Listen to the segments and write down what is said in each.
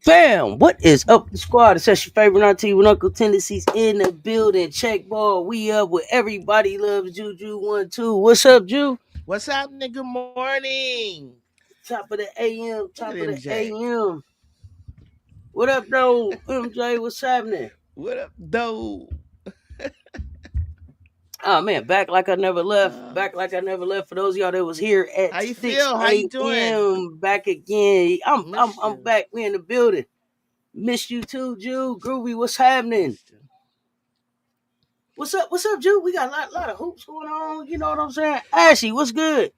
Bam! What is up with the squad? It's your favorite auntie with Uncle Tendencies in the building. Check ball. We up with everybody loves Juju 1-2. What's up, Ju? What's happening? Good morning. Top of the AM. Look Top at of the MJ. AM. What up, though? MJ, what's happening? What up, though? Oh man, back like I never left. Uh, Back like I never left. For those of y'all that was here how at you 6 feel? How you doing? a.m. Back again. Missed I'm you. back. We in the building. Missed you too, Ju. Groovy, what's happening? Missed you. What's up? What's up, Ju? We got a lot of hoops going on. You know what I'm saying? Ashy, what's good?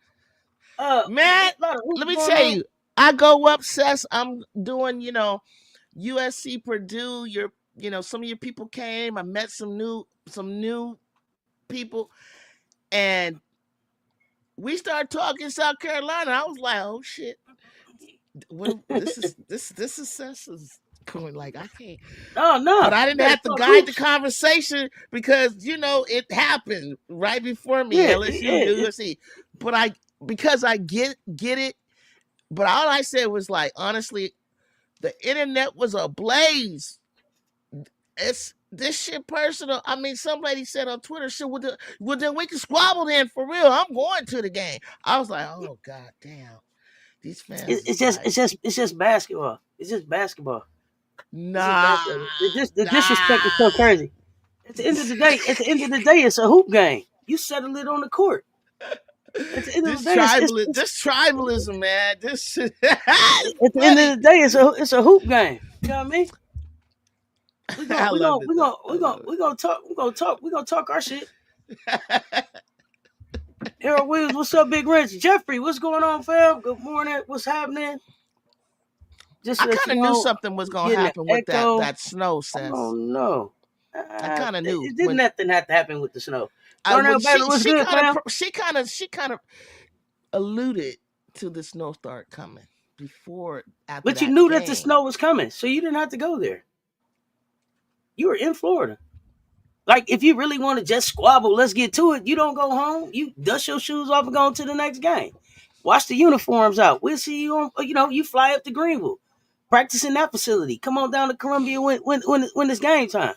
Man, A lot of hoops let me going tell on. you. I go up, Cess. I'm doing, USC, Purdue. Some of your people came. I met some new people, and we started talking South Carolina. I was like, oh shit. This is Cess's going like I can't. Oh But no, I you didn't better have to talk guide the hoops. conversation because it happened right before me, Yeah, LSU, yeah. USC. But because I get it, but all I said was like honestly, the internet was ablaze. It's this shit personal. I mean, some lady said on Twitter, shit, well then we can squabble then for real. I'm going to the game. I was like, oh god damn. These fans It's is just like, it's just basketball. It's just basketball. It's just nah, basketball. The disrespect is so nah. crazy. At the end of the day, it's a hoop game. You settle it on the court. At the end of the day, This tribalism, man. This shit at the end funny. of the day, it's a hoop game. You know what I mean? I loved it though. I love We gonna talk our shit. Harold Williams, what's up, Big Rich? Jeffrey, what's going on, fam? Good morning. What's happening? Just I to let you kind of knew know, something was gonna getting an happen with that echo. that snow, I Seth. don't know. I kind of knew It did when nothing have to happen with the snow. I Darnell when Bailey, what's good, fam? she kind of alluded to the snow start coming before after But you that knew that the game. snow was coming, so you didn't have to go there. You were in Florida. Like, if you really want to just squabble, let's get to it. You don't go home. You dust your shoes off and go on to the next game. Wash the uniforms out. We'll see you on. You fly up to Greenville, practice in that facility. Come on down to Columbia when it's game time.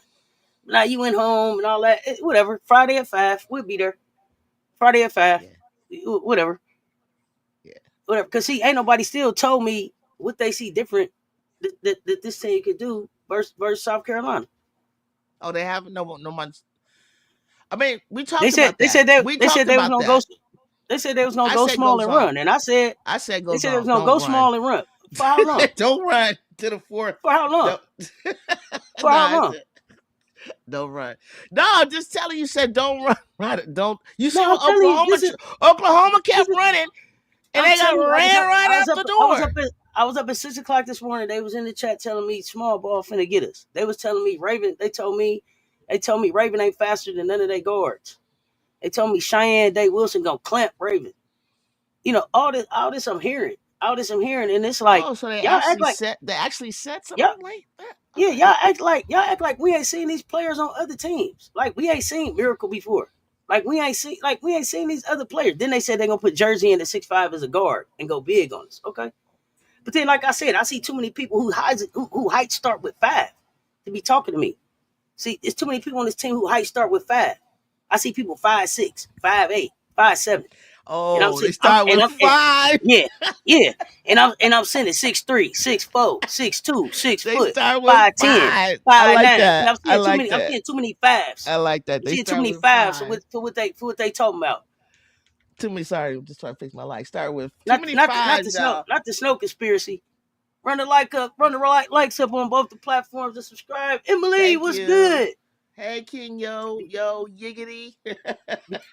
Now you went home and all that. Whatever. Friday at 5, we'll be there. Friday at 5, Yeah, whatever, yeah. whatever. Because see, ain't nobody still told me what they see different that this team could do versus South Carolina. Oh, they have no months. I mean, we They talked said about that. We they said talked they was about gonna go. that. They said they was gonna I go said small goes and on. run, and I said I said they goes said they was on. gonna Don't go run. small and run. For how long? Don't run to the fourth. For how long? Don't. For No, how I long? said don't run. No, I'm just telling you. Said don't run. Right? Don't. You see No, I'm what telling you, Oklahoma this kept is. running, and I'm they got telling you, ran right out the door. I was up at 6 o'clock this morning. They was in the chat telling me small ball finna get us. They was telling me Raven. They told me Raven ain't faster than none of their guards. They told me Cheyenne Day Wilson gonna clamp Raven. All this I'm hearing. All this I'm hearing, and it's like Oh, so y'all act like they actually said y'all something like that. yeah, Okay. y'all act like we ain't seen these players on other teams. Like we ain't seen Miracle before. Like we ain't seen these other players. Then they said they're gonna put Jersey in the 6'5" as a guard and go big on us. Okay. But then like I said, I see too many people who height start with 5 to be talking to me. See, there's too many people on this team who height start with 5. I see people 5'6", 5'8", 5'7". And I'm Oh, they sitting, I'm start and with I'm and, 5. yeah, yeah. And I'm sitting 6'3", 6'4", 6'2", six They foot, start with 5'10", 5. I five like nine. And that. I'm I seeing too like many. I'm that. seeing too many fives. I like that. I'm They seeing too start many with fives for 5. what they talking about. Too many. Sorry, I'm just trying to fix my light. Start with too Not many not the, not fives, the snow y'all. not the snow conspiracy. Run the likes up on both the platforms and subscribe. Emily, Thank what's you. good? Hey, King Yo, yo, yiggity.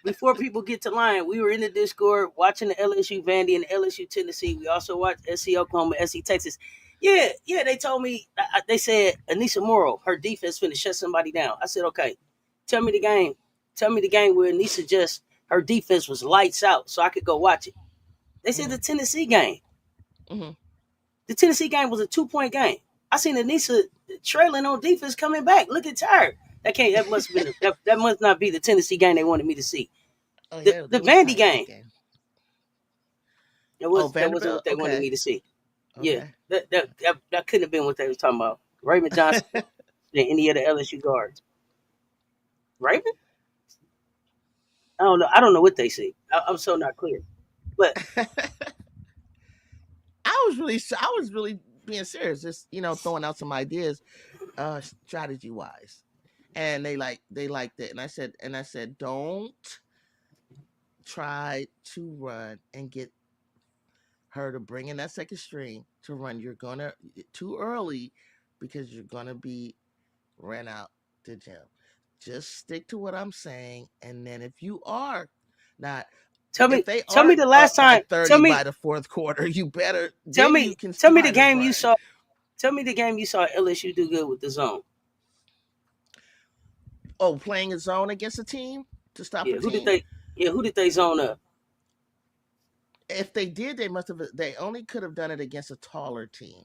Before people get to line, we were in the Discord watching the LSU Vandy and the LSU Tennessee. We also watched SC Oklahoma, SC Texas. Yeah, yeah. They told me they said Anissa Morrow, her defense finna shut somebody down. I said, okay, tell me the game. Tell me the game where Anissa just her defense was lights out, so I could go watch it. They said hmm the Tennessee game. hmm The Tennessee game was a 2 point game. I seen Anissa trailing on defense coming back, looking tired. That can't. That must have been. That must not be the Tennessee game they wanted me to see. Oh The yeah, the it was Vandy kind of good game. game. Oh, That wasn't Vanderbilt. what they wanted Okay, me to see. Yeah, okay. that couldn't have been what they was talking about. Raymond Johnson than any of the LSU guards. Raymond? I don't know. I don't know what they see. I'm so not clear. But I was really being serious. Just throwing out some ideas, strategy wise, and they liked it. And I said, don't try to run and get her to bring in that second string to run. You're gonna too early because you're gonna be ran out the gym. Just stick to what I'm saying, and then if you are not, tell me, if they tell me are the last up by time. 30 by the fourth quarter, you better Tell then you me, can tell me the try to game you run. saw. Tell me the game you saw LSU do good with the zone. Oh, playing a zone against a team to stop Yeah, a who did team. they? Yeah, who did they zone up? If they did, they must have. They only could have done it against a taller team.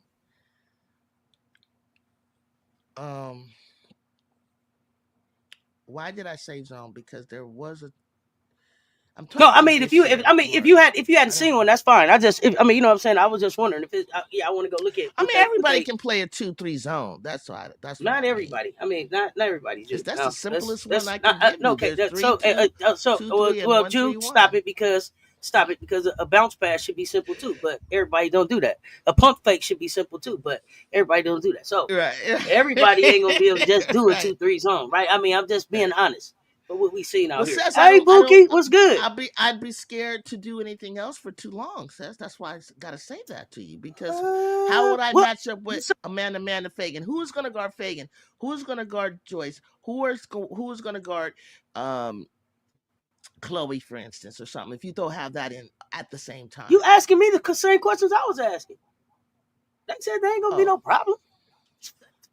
Um, why did I say zone? Because there was a. I'm No, trying to I think mean this year. if Or you hadn't I don't. seen one, that's fine. I mean, you know what I'm saying. I was just wondering if it. Yeah, I want to go look at I mean, what everybody they. can play a 2-3 zone. That's what I Not mean. everybody. I mean, not everybody, Jude. That's the No, simplest one that's I not can give no, you. okay. There's three So two, so two three, and one three Jude, one. stop it because a bounce pass should be simple too, but everybody don't do that. A pump fake should be simple too, but everybody don't do that. So everybody ain't gonna be able to just do a Right, 2-3 zone, right? I mean, I'm just being right. honest. But what we seen out Well, here. Cess, Hey, Bookie, what's good? I'd be scared to do anything else for too long, Cess. That's why I gotta say that to you because how would I Well, match up with so Amanda Fagan? Who is gonna guard Fagan? Who is gonna guard Joyce? Who is gonna guard um Chloe, for instance, or something? If you don't have that in at the same you time. asking me the same questions I was asking. They said there ain't gonna be Oh, no problem.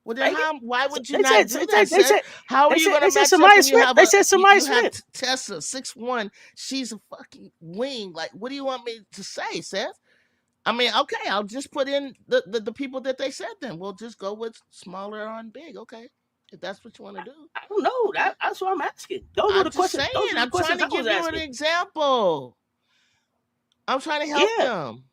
well then, Faking. how? Why would you They not said do that, they Seth? said How are you going to they said match up Samaya when you Smith. have They said Samaya you have Smith. Tessa 6'1"? She's a fucking wing. Like, what do you want me to say, Seth? I mean, okay, I'll just put in the people that they said. Then we'll just go with smaller on big. Okay, if that's what you want to do. I don't know. Okay, That's what I'm asking. Those were I'm the just questions. saying. Those were the I'm trying questions to I was give you an asking. example. I'm trying to help Yeah, them.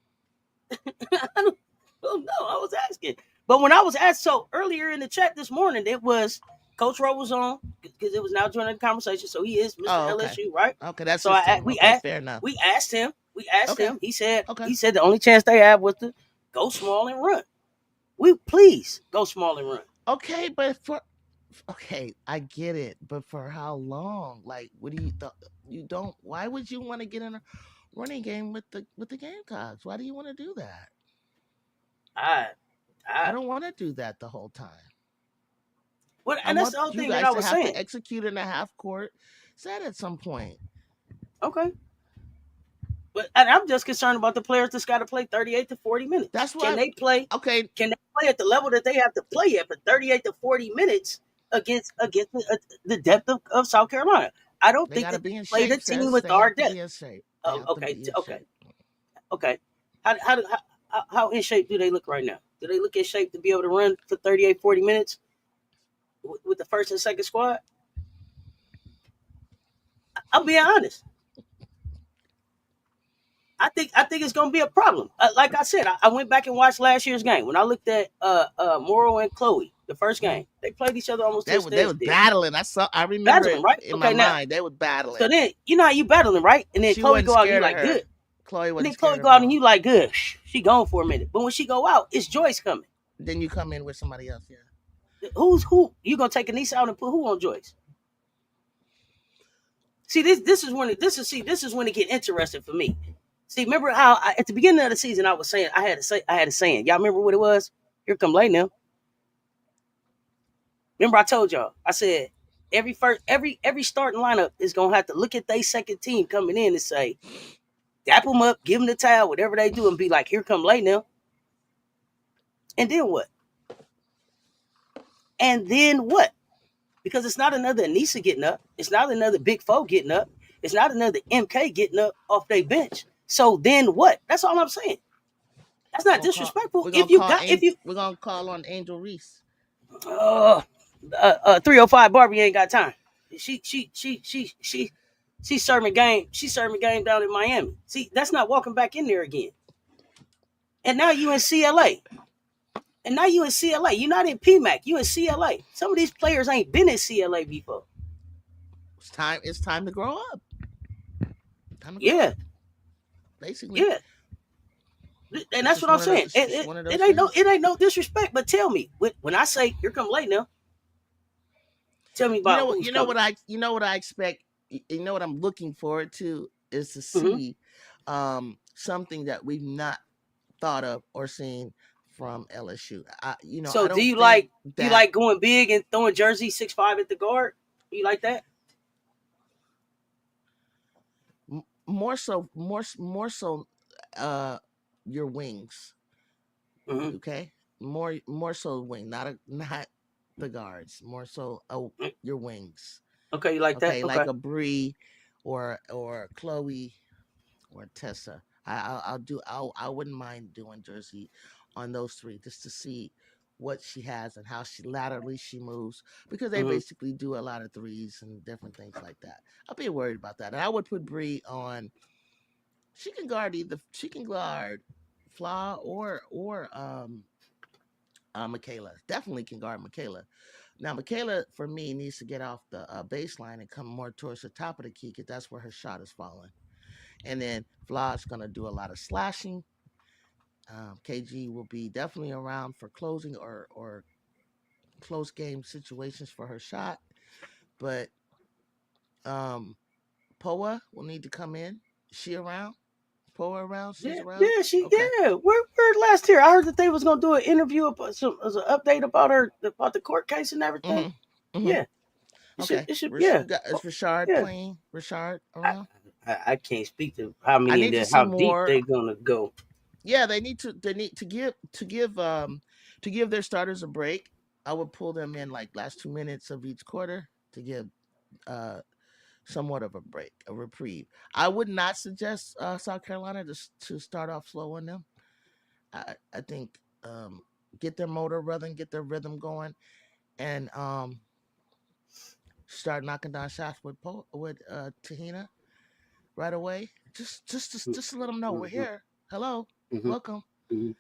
don't know. I was asking. But when I was asked, so earlier in the chat this morning, it was Coach Rowe was on because it was now joining the conversation. So he is Mr. Oh, okay. LSU, right? Okay, that's So his team. Okay, fair enough. we asked him. We asked Okay, him. okay. He said the only chance they have was to go small and run. We please go small and run. Okay, but for okay, I get it, but for how long? Like, what do you don't? Why would you want to get in a running game with the Gamecocks? Why do you want to do that? I I I don't want to do that the whole time. What I and that's want the other you thing that guys I to was have saying. to execute in a half court set at some point. Okay. But and I'm just concerned about the players that's got to play 38 to 40 minutes. That's why. Okay, Can they play at the level that they have to play at for 38 to 40 minutes against the depth of South Carolina? I don't they think got to that be they in played a shape, team sis. with They our have to depth. be in shape. They Oh, have to be in okay, shape. okay. How in shape do they look right now? Do they look in shape to be able to run for 38, 40 minutes with the first and second squad? I'm being honest. I think it's gonna be a problem. Like I said, I went back and watched last year's game when I looked at Morrow and Chloe. The first game. They played each other almost to a They was standstill. battling. I remember Battling, it right? in my Okay, now mind. They was so battling. then you know how you battling, right? And then She Chloe wasn't go out and you scared of like her. good. Chloe And wasn't then Chloe scared go of out and her. you like good. She gone for a minute. But when she go out, it's Joyce coming. Then you come in with somebody else. Yeah. Who's who? You gonna take Anissa out and put who on Joyce? See, this is when this is when it get interesting for me. See, remember how at the beginning of the season I was saying I had a saying. Y'all remember what it was? Here come late now. Remember I told y'all. I said every starting lineup is gonna have to look at their second team coming in and say, dap them up, give them the towel, whatever they do, and be like, here come late now. And then what? And then what? Because it's not another Anissa getting up. It's not another Big Four getting up. It's not another MK getting up off their bench. So then what? That's all I'm saying. That's not disrespectful. If you got, if you, We're gonna call on Angel Reese. uh, 305 Barbie ain't got time. She's serving game. She's serving game down in Miami. See, that's not walking back in there again. And now you in CLA. And now you in CLA. You're not in PMAC. You in CLA. Some of these players ain't been in CLA before. It's time to grow up. Time to grow Yeah, up. Basically. yeah. And It's that's just what I'm saying. one of those It ain't no things. disrespect. But tell me when I say here come late now, tell me about who's coming. You know what I expect. You know what I'm looking forward to is to Hmm. see something that we've not thought of or seen from LSU. I So don't think do you that like going big and throwing jersey 6'5" at the guard? You like that? more so uh your wings, Hmm. okay? More so wing, not the guards, more so your wings. Okay, you like that? Okay, Okay. like a Bree or Chloe or Tessa. I wouldn't mind doing jersey on those three just to see what she has and how she laterally she moves because they Hmm. basically do a lot of threes and different things like that. I'll be worried about that. And I would put Bree on. She can guard Flaw or Michaela. Definitely can guard Michaela. Now Michaela for me needs to get off the baseline and come more towards the top of the key because that's where her shot is falling. And then Flaw's gonna do a lot of slashing. KG will be definitely around for closing or close game situations for her shot. But um, Poa will need to come in. Is she around? Poa around? She's Yeah, around? yeah, Okay. Where last year? I heard that they was gonna do an interview about some as an update about her about the court case and everything. Mm-hmm. Mm-hmm. Yeah, Okay. yeah. Is Oh, Richard yeah. playing? Richard I, around? I can't speak to how I many need and to see how deep more. they gonna go. Yeah, they need to give their starters a break. I would pull them in like last 2 minutes of each quarter to give uh somewhat of a break, a reprieve. I would not suggest South Carolina to start off slow on them. I think get their motor running, get their rhythm going, and start knocking down shots with Tahina right away. Just to let them know we're Mm-hmm, here. Hello, mm-hmm, welcome. hmm.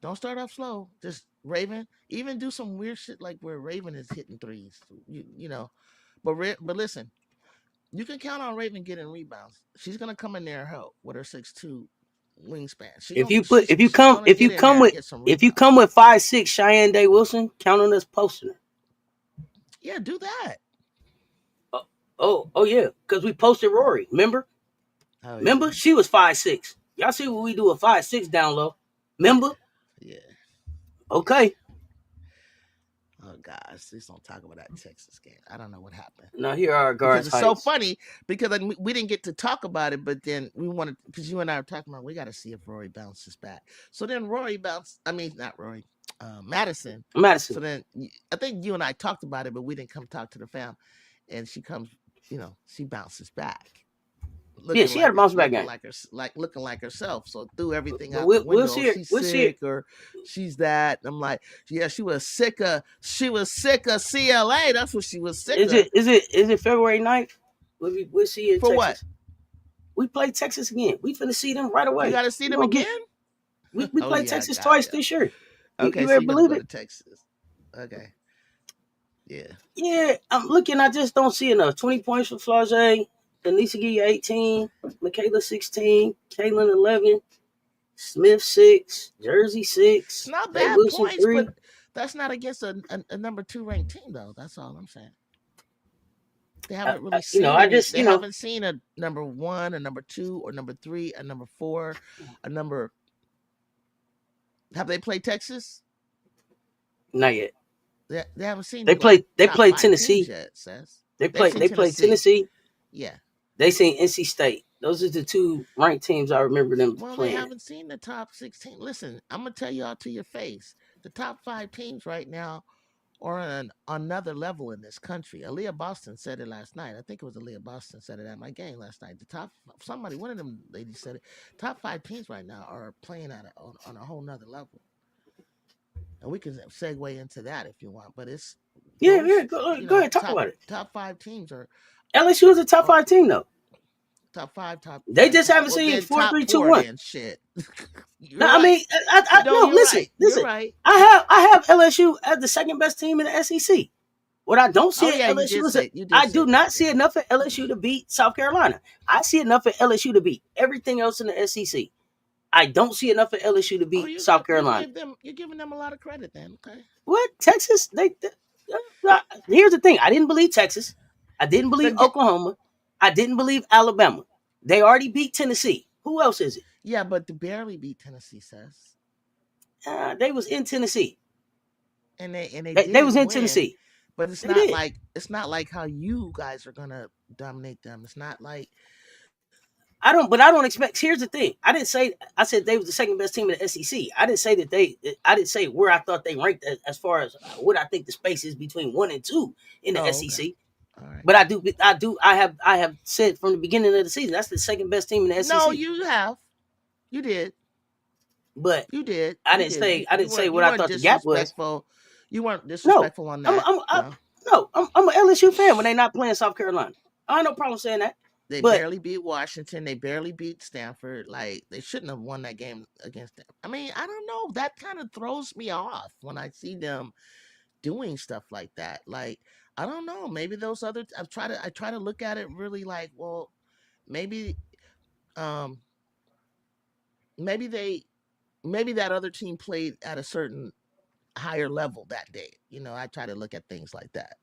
Don't start off slow. Just Raven, even do some weird shit like where Raven is hitting threes. You know, but listen, you can count on Raven getting rebounds. She's gonna come in there and help with her 6'2" wingspan. She's gonna get in there and get some If you rebounds. come with 5'6" Cheyenne Day Wilson, count on us posting her. Yeah, do that. Oh, oh yeah, because we posted Rory. Oh yeah, Remember she was 5'6". Y'all see what we do a 5'6" down low. Remember? yeah. Okay. Oh gosh, please don't talk about that Texas game. I don't know what happened Now here are our because guards' it's so heights. funny because we didn't get to talk about it, but then we wanted because you and I were talking about we got to see if Rory bounces back. So then Rory bounced. I mean, not Rory, Madison. So Madison. then I think you and I talked about it, but we didn't come talk to the fam. And she comes, she bounces back, Yeah, she had a bounce back game. looking like herself. So threw everything But out the we'll window. Oh, see her. she's We'll see her. sick or she's that. I'm like, yeah, she was sick of CLA. That's what she was sick of. Is it February 9th? We'll see you in For what? Texas. We play Texas again. We finna see them right You away. got to see We them gonna get again? we Oh play yeah, Texas got twice ya. this year. Okay, You so ever you're gonna believe go it? to Texas. Okay. Yeah. Yeah, I'm looking. I just don't see enough. 20 points for Flage. Anisha 18. Michaela 16. Kaylin 11. Smith 6. Jersey It's 6. not Ray bad Wilson points, 3. but that's not against a number two ranked team, though. That's all I'm saying. They haven't really seen I any. just, They haven't seen a number one, a number two, or number three, a number four, a number. Have they played Texas? not yet. They haven't They seen like played. They top played five teams Tennessee. yet. Says They they've played. seen They played Tennessee. Tennessee. Yeah. They seen NC State. Those are the two ranked teams I remember them Well, they playing. haven't seen the top 16. Listen, I'm gonna tell y'all to your face. The top five teams right now are on another level in this country. Aaliyah Boston said it last night. I think it was Aaliyah Boston said it at my game last night. The top somebody, one of them ladies said it. Top five teams right now are playing on a whole nother level, and we can segue into that if you want. But it's Yeah, yeah. those Go ahead. Talk about it. top five teams LSU is a top are five team though. top five, top They five, just top. haven't Well, seen then four, top three, two, four. one. Then shit. No, You're I right. mean, no. No, you're Listen, right. You're listen. right. I have LSU as the second best team in the SEC. What I don't see Oh at yeah, LSU is you did I say do that. not see Yeah. enough at LSU to beat South Carolina. I see enough at LSU to beat everything else in the SEC. I don't see enough at LSU to Oh, beat South Carolina. you're giving them a lot of credit then. Okay. What Texas? Here's the thing. I didn't believe Texas. I didn't believe But Oklahoma. I didn't believe Alabama. They already beat Tennessee. Who else is it? yeah, but to barely beat Tennessee says, They was in Tennessee. and they They was did in win, Tennessee. but They did. it's not like how you guys are gonna dominate them. It's not like I don't expect. Here's the thing. I didn't say. I said they was the second best team in the SEC. I didn't say that they. I didn't say where I thought they ranked as far as what I think the space is between one and two in the oh okay, SEC. all right. But I have said from the beginning of the season that's the second best team in the No, SEC. you have, you did, But you did. I didn't say You what I weren't thought the gap was. disrespectful. You weren't No, disrespectful on I'm that. I'm I, Well, no, I'm an LSU fan when they not playing South Carolina. I have no problem saying that. they But barely beat Washington. They barely beat Stanford. Like they shouldn't have won that game against them. I mean, I don't know. That kind of throws me off when I see them doing stuff like that. Like I don't know. Maybe those other. I try to look at it really like, well, maybe um maybe they maybe that other team played at a certain higher level that day. I try to look at things like that.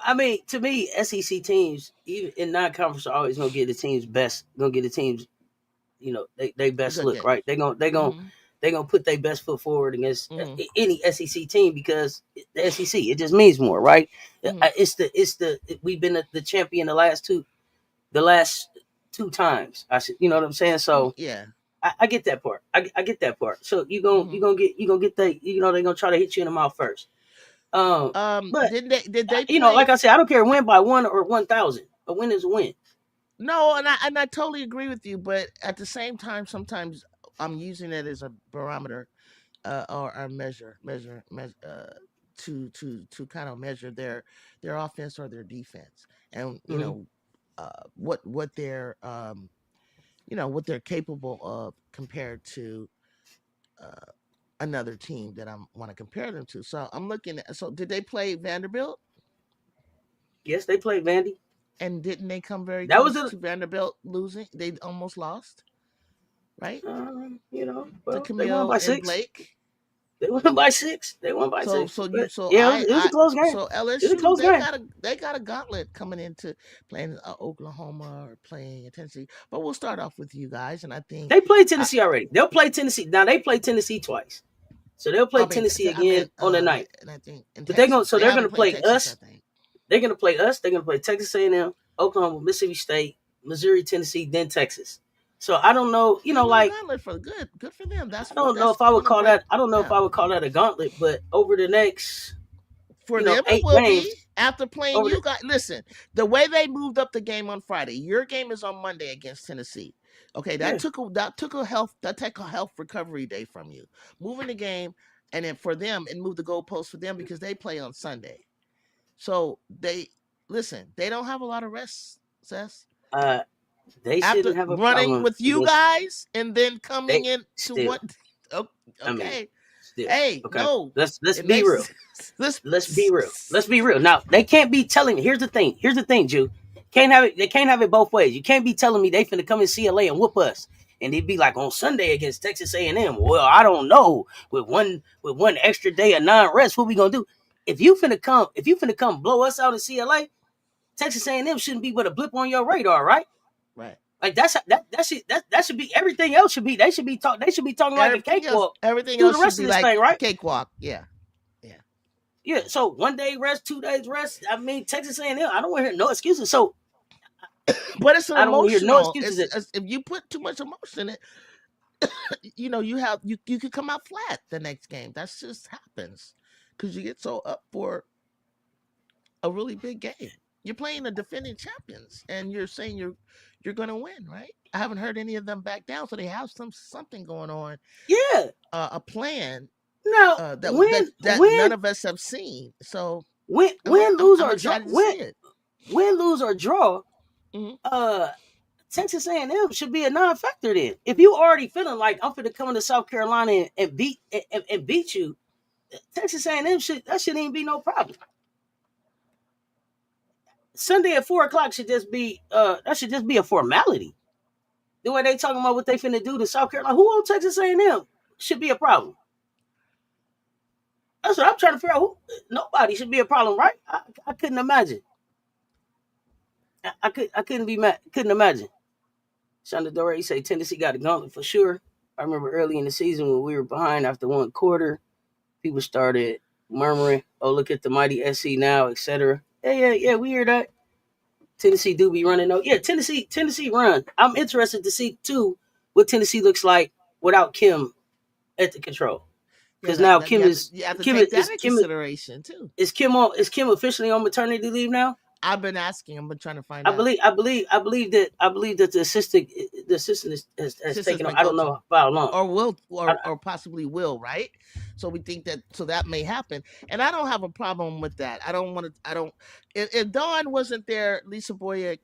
I mean, to me, SEC teams, even in non-conference, are always gonna get the teams best. Gonna get the teams, they A best good look game. right. Mhm. They gonna put their best foot forward against Mhm. any SEC team because the SEC it just means more, right? Mhm. We've been the champion the last two times. You know what I'm saying? So Yeah. I get that part. I get that part. So Mhm. you gonna get that. They're gonna try to hit you in the mouth first. But Did they like play? I said, I don't care win by 1 or 1,000. A win is a win. No, and I totally agree with you, but at the same time, sometimes I'm using it as a barometer or a measure to kind of measure their offense or their defense, and Mm-hmm. what they're what they're capable of compared to uh, another team that I want to compare them to. So I'm looking at. So did they play Vanderbilt? Yes, they played Vandy. And didn't they come very That was close a to Vanderbilt losing? They almost lost, right? To they won Camille by and 6. Blake. They won by 6. They won by So 6. so you But so yeah, it was a close game. so It was a LSU close game. they got a gauntlet coming into playing Oklahoma or playing Tennessee. But we'll start off with you guys, and I think They played I Tennessee already. They'll play Tennessee. Now they play Tennessee twice. So they'll play I mean Tennessee I again meant on the ninth. and I think in But Texas so they they're haven't gonna played play Texas. I us. think. They're gonna play us. They're gonna play Texas A&M, Oklahoma, Mississippi State, Missouri, Tennessee, then Texas. So I don't know. They have a little gauntlet for good for them. I don't know That's if I would going to call break. that. I don't know if Yeah, I would call that a gauntlet. But over the next, for them it eight will be games, after playing over the you guys. Listen, the way they moved up the game on Friday, your game is on Monday against Tennessee. Okay, yeah, that took a health recovery day from you, moving the game, and then for them and move the goalposts for them because they play on Sunday. So they listen. They don't have a lot of rest, Sess. uh, they After shouldn't have a running problem with you against guys and then coming they in to still. what? Oh, I mean, okay. still. Hey, Okay, no, let's it be real. makes this. Let's be real. Let's be real. Now they can't be telling me. Here's the thing. Here's the thing, Jew. Can't have it. They can't have it both ways. You can't be telling me they finna come in CLA and whoop us, and they'd be like on Sunday against Texas A&M. Well, I don't know. With one extra day of non-rest, what we gonna do? If you finna come blow us out in CLA, Texas A&M shouldn't be but a blip on your radar, right? Right. Like that should be everything else should be they should be talking like a cakewalk Everything through else the should rest be of this like thing, right? cakewalk. Yeah, yeah. Yeah. So 1 day rest, 2 days rest. I mean, Texas A&M. I don't want to hear no excuses. So But it's an I don't want to hear no emotional. excuses. It's if you put too much emotion in it, you have you could come out flat the next game. That just happens because you get so up for a really big game. You're playing the defending champions, and you're saying you're going to win, right? I haven't heard any of them back down, so they have something going on, Yeah. a plan Now, that none of us have seen. So win, lose I'm or draw, excited to see it. win, lose or draw. Hmm. Uh, Texas A&M should be a non-factor then. If you already feeling like I'm going to come into South Carolina and beat you, Texas A&M shouldn't even be no problem. Sunday at 4 o'clock should just be that should just be a formality. The way they talking about what they finna do to South Carolina, who on Texas A&M should be a problem. That's what I'm trying to figure out. Nobody should be a problem, right? I couldn't imagine. I couldn't be mad. Couldn't imagine. Shonda Dore, you say Tennessee got a gauntlet for sure. I remember early in the season when we were behind after one quarter, people started murmuring, "Oh, look at the mighty SC now," etc. Yeah. We hear that. Tennessee do be running though. Yeah, Tennessee run. I'm interested to see too what Tennessee looks like without Kim at the control. Yeah, Because now that you have to Kim take that is in Kim consideration too. is Kim officially on maternity leave now? I've been asking. I've been trying to find out. I believe that the assistant has Sister's taken on. been I don't coaching, know for how long. or will, I, or possibly will, right? So we think that that may happen, and I don't have a problem with that. I don't want to. I don't. If Dawn wasn't there, Lisa Boyer,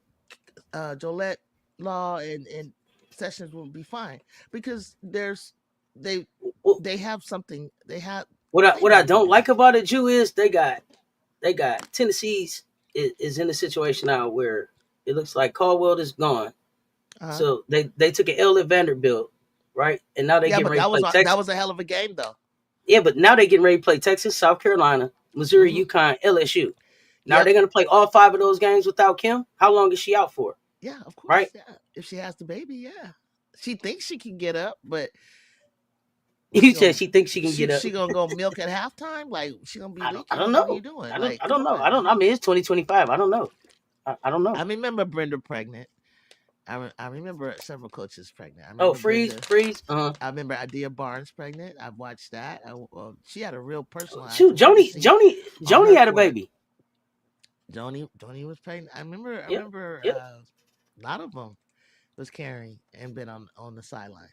Jolette Law, and Sessions would be fine because they well, they have something. They what know I what don't they're doing. like about it, Jew, is they got Tennessee's is in a situation now where it looks like Caldwell is gone. Uh-huh. So they took an L at Vanderbilt, right? And now they Yeah, getting but ready to play that Texas. was a hell of a game though. Yeah, but now they getting ready to play Texas, South Carolina, Missouri, Hmm. UConn, LSU. Now are Yep. they going to play all five of those games without Kim? How long is she out for? Yeah, of Right? course. Yeah, if she has the baby, yeah, she thinks she can get up, but what You she said gonna she thinks she can get up. she gonna go milk at halftime? Like she gonna be I leaking? don't Like what are you know. doing? I Like come don't know. on, I man. mean, it's 2025. I don't know. I don't know. I remember Brenda pregnant. I remember several coaches pregnant. I Oh, remember freeze, Brenda. freeze. I remember Idea Barnes pregnant. I've watched that. She had a real personal. I Shoot, prepared to see on Joni her had a court. baby. Joni was pregnant. I Yep, remember yep. a lot of them was carrying and been on the sideline.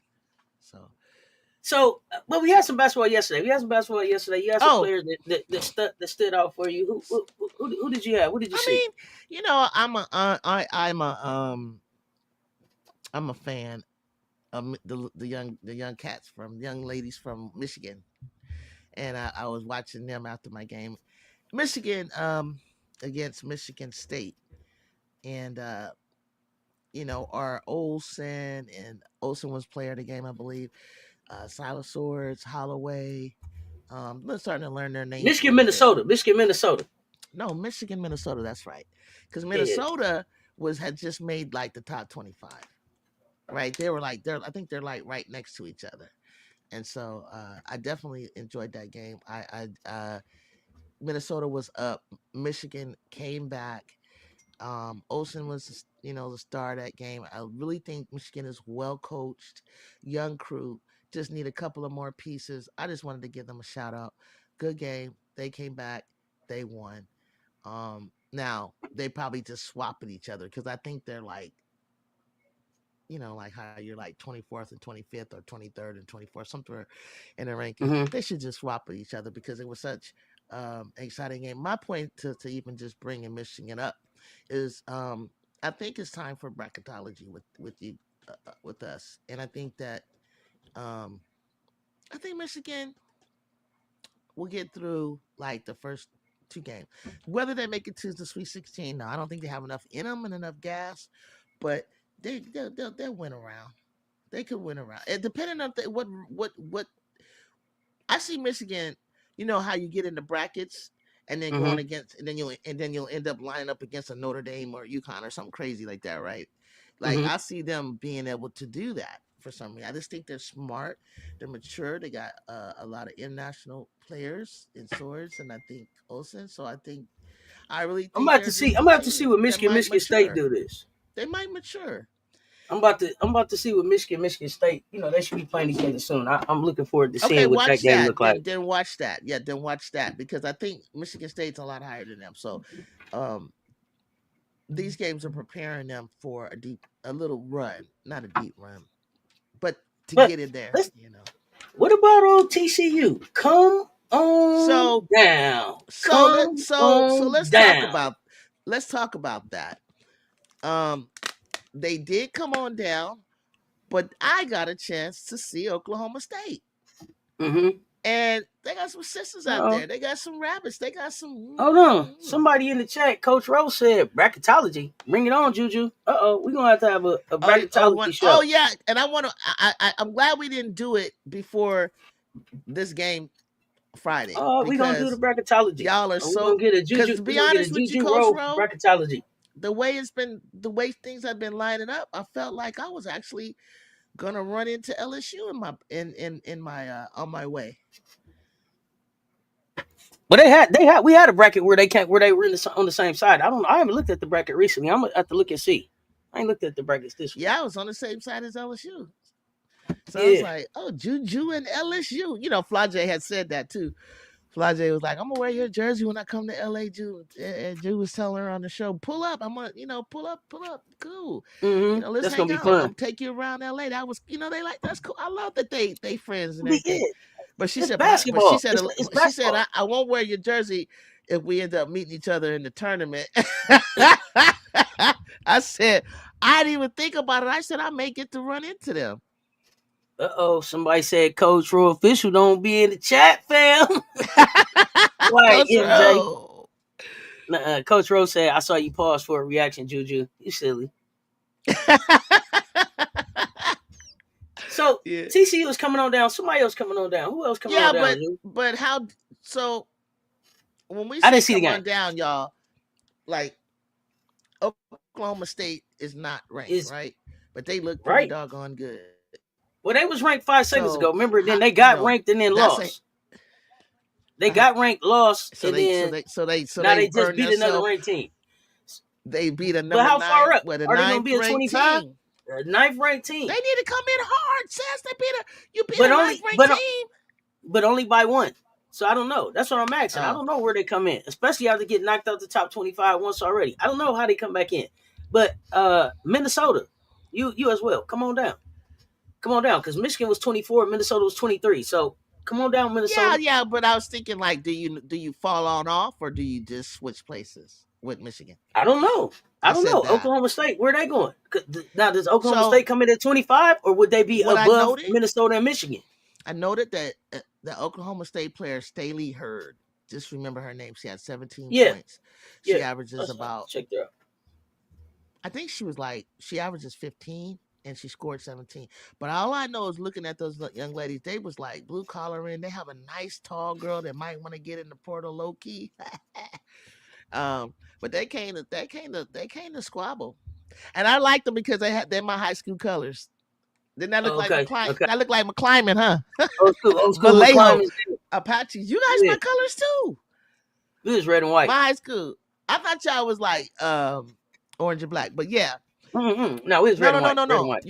So So, but we had some basketball yesterday. You had some oh, players that stood out for you. Who did you have? What did you I see? mean, I'm a fan of the young cats from young ladies from Michigan, and I was watching them after my game, Michigan against Michigan State, and our Olsen was player of the game, I believe. Silas Swords, Holloway. We're starting to learn their names a Michigan, little bit. Minnesota. Michigan, Minnesota. No, Michigan, Minnesota. That's right, because Yeah, yeah. Minnesota had just made like the top 25. Right, they were like I think they're like right next to each other, and so I definitely enjoyed that game. Minnesota was up, Michigan came back. Olsen was the star of that game. I really think Michigan is well coached, young crew. Just need a couple of more pieces. I just wanted to give them a shout out. Good game. They came back. They won. Now they probably just swap at each other because I think they're like like how you're like 24th and 25th or 23rd and 24th, somewhere in the rankings. Mm-hmm. They should just swap with each other because it was such exciting game. My point to even just bringing Michigan up is I think it's time for bracketology with you with us, and I think that I think Michigan. we'll get through like the first two games. Whether they make it to the Sweet 16, no, I don't think they have enough in them and enough gas, but they'll win around. They could win around. And depending on what I see Michigan, you know how you get in the brackets and then going Mm-hmm. against and then you'll end up lining up against a Notre Dame or UConn or something crazy like that, right? Like Mm-hmm. I see them being able to do that for some reason. I just think they're smart, they're mature, they got a lot of international players in Swords and I think Olsen. So I really think they're a I'm good about to see team what that might Michigan State mature. do this. They might mature. I'm about to see what Michigan State. You know, they should be playing each other soon. I'm looking forward to Okay, seeing what that watch game that. look like. Then watch that. Yeah, then watch that because I think Michigan State's a lot higher than them. So, um, these games are preparing them for a little run, not a deep run, but to But get in there. let's. What about old TCU? Come on So, down. Come so on down. let's talk about that. Um, they did come on down, but I got a chance to see Oklahoma State. Mm-hmm. And they got some sisters out Uh-oh. there. They got some rabbits. They got some. Hold on. Somebody in the chat, Coach Rose said bracketology. Bring it on, Juju. We're gonna have to have a bracketology Oh show. yeah, and I want to. I'm glad we didn't do it before this game Friday We're gonna do the because bracketology. y'all are We're gonna so. get a Because Juju. to We're be gonna get a honest with you, Juju Coach Rowe Rowe, bracketology. the way things have been lining up, I felt like I was actually gonna run into LSU in my on my way. But we had a bracket where they were on the same side. I don't know. I haven't looked at the bracket recently. I'm gonna have to look and see. I ain't looked at the brackets this week. Yeah, I was on the same side as LSU. So I was Yeah. like, oh, Juju and LSU. You know, Flajay had said that too. Flajay was like, I'm gonna wear your jersey when I come to LA. Ju was telling her on the show, pull up. I'm gonna, pull up. Cool. Mm-hmm. Let's That's gonna hang be out. I'm fun. gonna take you around LA. That was, they like that's cool. I love that they friends and Be everything. it. But she It's said, but basketball. It's she said, basketball. I won't wear your jersey if we end up meeting each other in the tournament. I said, I didn't even think about it. I said I may get to run into them. Somebody said Coach Rowe official don't be in the chat, fam. Right, Coach MJ. Rowe. Coach Rowe said, I saw you pause for a reaction, Juju. You silly. So Yeah. TCU is coming on down. Somebody else coming on down. Who else coming on Yeah, down, Juju? but how so when we I say didn't see the come game. on down, y'all, like Oklahoma State is not ranked, Is right? But they look pretty right. doggone good. Well, they was ranked 5 seconds So ago. Remember, how then they got ranked and then that's a lost. They got ranked, lost, so and they then now they they just earned beat another themselves. ranked team. They beat a But number how far nine, up? what a Are they going to ninth be a ranked 25? team. A ninth ranked They team. need to come in hard, Cess. You beat But a ninth only ranked but team. but only by one. So I don't know. That's what I'm asking. I Oh, don't know where they come in, especially after get knocked out the top 25 once already. I don't know how they come back in. But Minnesota, you as well. Come on down. Come on down, because Michigan was 24, Minnesota was 23. So come on down, yeah, Minnesota. yeah. But I was thinking, like, do you fall on off or do you just switch places with Michigan? I don't know. I I don't said know. that. Oklahoma State, where they going? Now, does Oklahoma So State come in at 25, or would they be what above Minnesota and Michigan? I noted that the Oklahoma State player Staley Hurd. Just remember her name. She had 17 Yeah, points. She yeah. averages Let's about. check that out. I think she averages 15 and she scored 17. But all I know is looking at those young ladies, they was like blue collar in. They have a nice tall girl that might want to get in the portal low key. But they came to squabble, and I liked them because they're my high school colors. Didn't that look Oh, like okay, McClimb? okay. That look like McClimb, huh? Old school Vallejo, McClimb is Apaches. You guys yeah. my colors too. It is red and white. My high school. I thought y'all was like orange and black, but yeah. Mm-hmm. No, it was No, red no, and no, white. no, Red and no. white.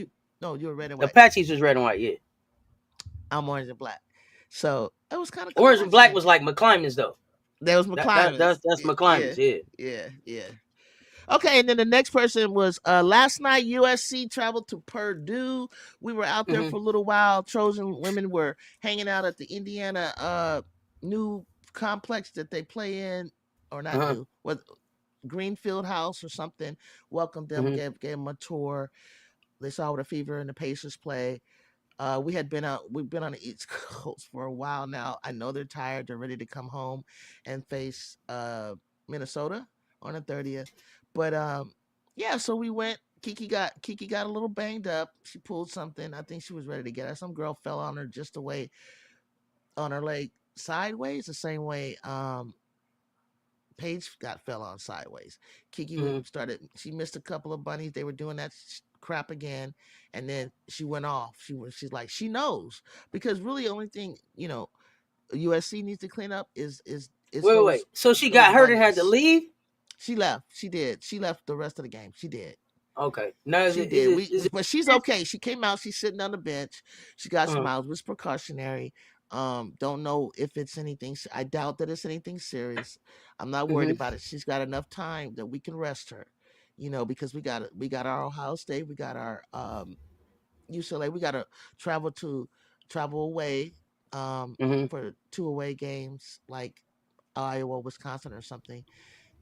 You're red and white. Apaches was red and white. Yeah. I'm orange and black. So it was kind of cool Orange and watching black that. was like McClimon's though. There was McClimon's. That's Yeah, McClimon's. Yeah. yeah, yeah. Okay, and then the next person was last night USC traveled to Purdue. We were out there Mm-hmm. for a little while. Trojan women were hanging out at the Indiana new complex that they play in, or not Uh-huh. new, was Greenfield House or something. Welcomed them, Mm-hmm. gave them a tour. They saw what a fever and the Pacers play. We had been out. We've been on the East Coast for a while now. I know they're tired. They're ready to come home and face Minnesota on the 30th. But yeah, so we went. Kiki got a little banged up. She pulled something. I think she was ready to get out. Some girl fell on her just the way on her leg sideways, the same way Paige got fell on sideways. Kiki Mm-hmm. started. She missed a couple of bunnies. They were doing that crap again, and then she went off. She's like she knows because really the only thing USC needs to clean up is Wait. So she those got hurt and had to bunnies. leave. She left. She did. She left the rest of the game. She did. Okay. Now is She it is did. it is it? But she's okay. She came out. She's sitting on the bench. She got Uh, smiles. It was precautionary. Don't know if it's anything. I doubt that it's anything serious. I'm not worried mm-hmm. about it. She's got enough time that we can rest her. Because we got our Ohio State. We got our UCLA. We got to travel away Mm-hmm. for two away games like Iowa, Wisconsin, or something.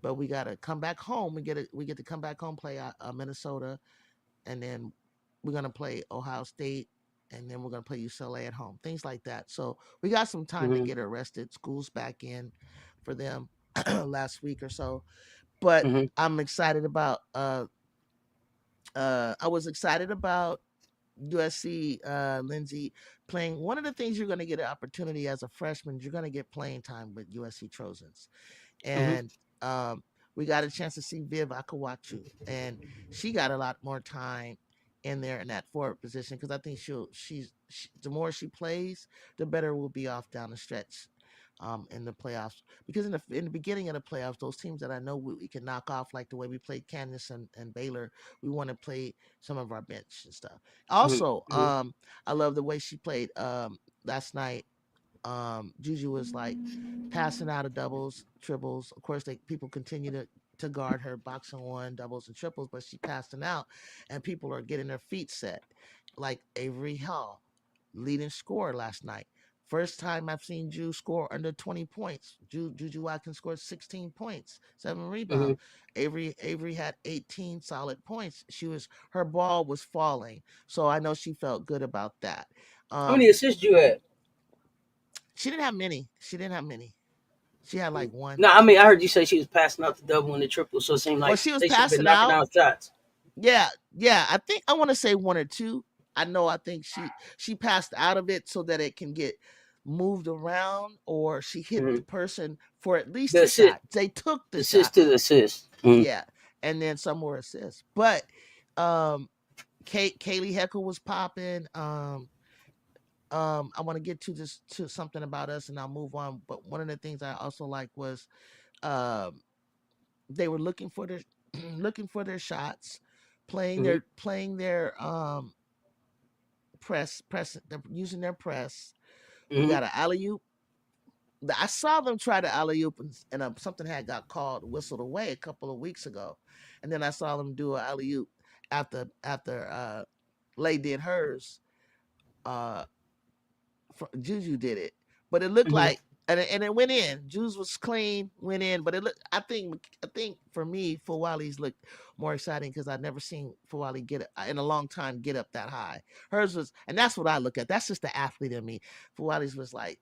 But we got to come back home. We get to come back home, play Minnesota, and then we're gonna play Ohio State, and then we're gonna play UCLA at home. Things like that. So we got some time to Mm-hmm. get arrested. School's back in for them last week or so. But Mm-hmm. I'm excited about. I was excited about USC, Lindsay, playing. One of the things you're going to get an opportunity as a freshman, you're going to get playing time with USC Trojans. Mm-hmm. And we got a chance to see Viv Akawachu, and she got a lot more time in there in that forward position because I think the more she plays, the better we'll be off down the stretch. In the playoffs, because in the beginning of the playoffs, those teams that I know we can knock off, like the way we played Kansas and Baylor, we want to play some of our bench and stuff. Also, Mm-hmm. I love the way she played last night. Juju was like passing out of doubles, triples. Of course, people continue to guard her boxing one, doubles and triples, but she passing out, and people are getting their feet set. Like Avery Hall, leading scorer last night. First time I've seen Ju score under 20 points. Juju Watkins scored 16 points, 7 rebounds. Mm-hmm. Avery had 18 solid points. Her ball was falling, so I know she felt good about that. How many Um, assists you had? she didn't have many. She didn't have many. She had like one. No, I mean I heard you say she was passing out the double and the triple, so it seemed Well, like she was they should have been passing knocking out. down shots. Yeah, yeah. I think I want to say one or two. I know. I think she passed out of it so that it can get moved around, or she hit Mm-hmm. the person for at least The a assist, shot. They took the assist shot. to the assist. Mm-hmm. Yeah, and then some were assists. But um, Kaylee Heckle was popping. I want to get to something about us, and I'll move on. But one of the things I also like was um they were looking for their looking for their shots, Mm-hmm. playing their press, they're using their press. We Mm-hmm. got an alley oop. I saw them try to alley oop, and something had got called whistled away a couple of weeks ago, and then I saw them do an alley oop after Lay did hers. Uh, Juju did it, but it looked Mm-hmm. like and it went in. Juice was clean, went in, but it looked. I think for me, Fawali's looked more exciting because I've never seen Fawali in a long time get up that high. Hers was, and that's what I look at. That's just the athlete in me. Fawali's was like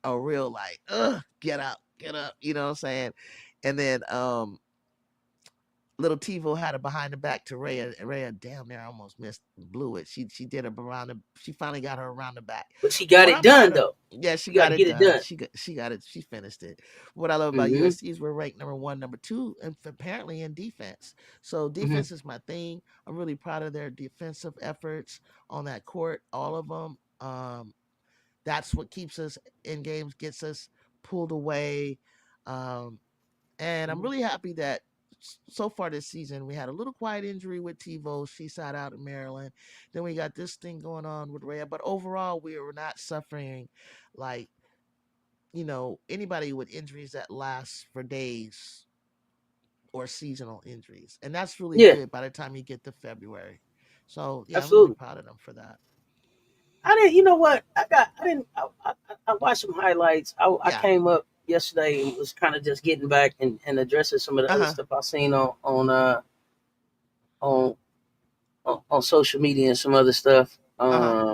a real get up. You know what I'm saying? And then little Tivo had a behind the back to Rhea. Rhea damn near almost blew it. She did it around she finally got her around the back. But she But got what it I'm proud done of, though. yeah, she You got got to it get it done. done. She got it. She finished it. What I love about Mm-hmm. USC is we're ranked number one, number two, and apparently in defense. So Mm-hmm. defense is my thing. I'm really proud of their defensive efforts on that court, all of them. That's what keeps us in games, gets us pulled away. Um, and I'm really happy that so far this season we had a little quiet injury with TiVo. She sat out in Maryland. Then we got this thing going on with Rhea. But overall, we were not suffering like anybody with injuries that last for days or seasonal injuries, and that's really Yeah, good by the time you get to February. So yeah, I'm really absolutely. proud of them for that. I didn't. You know what? I didn't. I watched some highlights. I Yeah. came up yesterday and was kind of just getting back and addressing some of the Uh other huh. stuff I seen on on social media and some other stuff. Uh huh.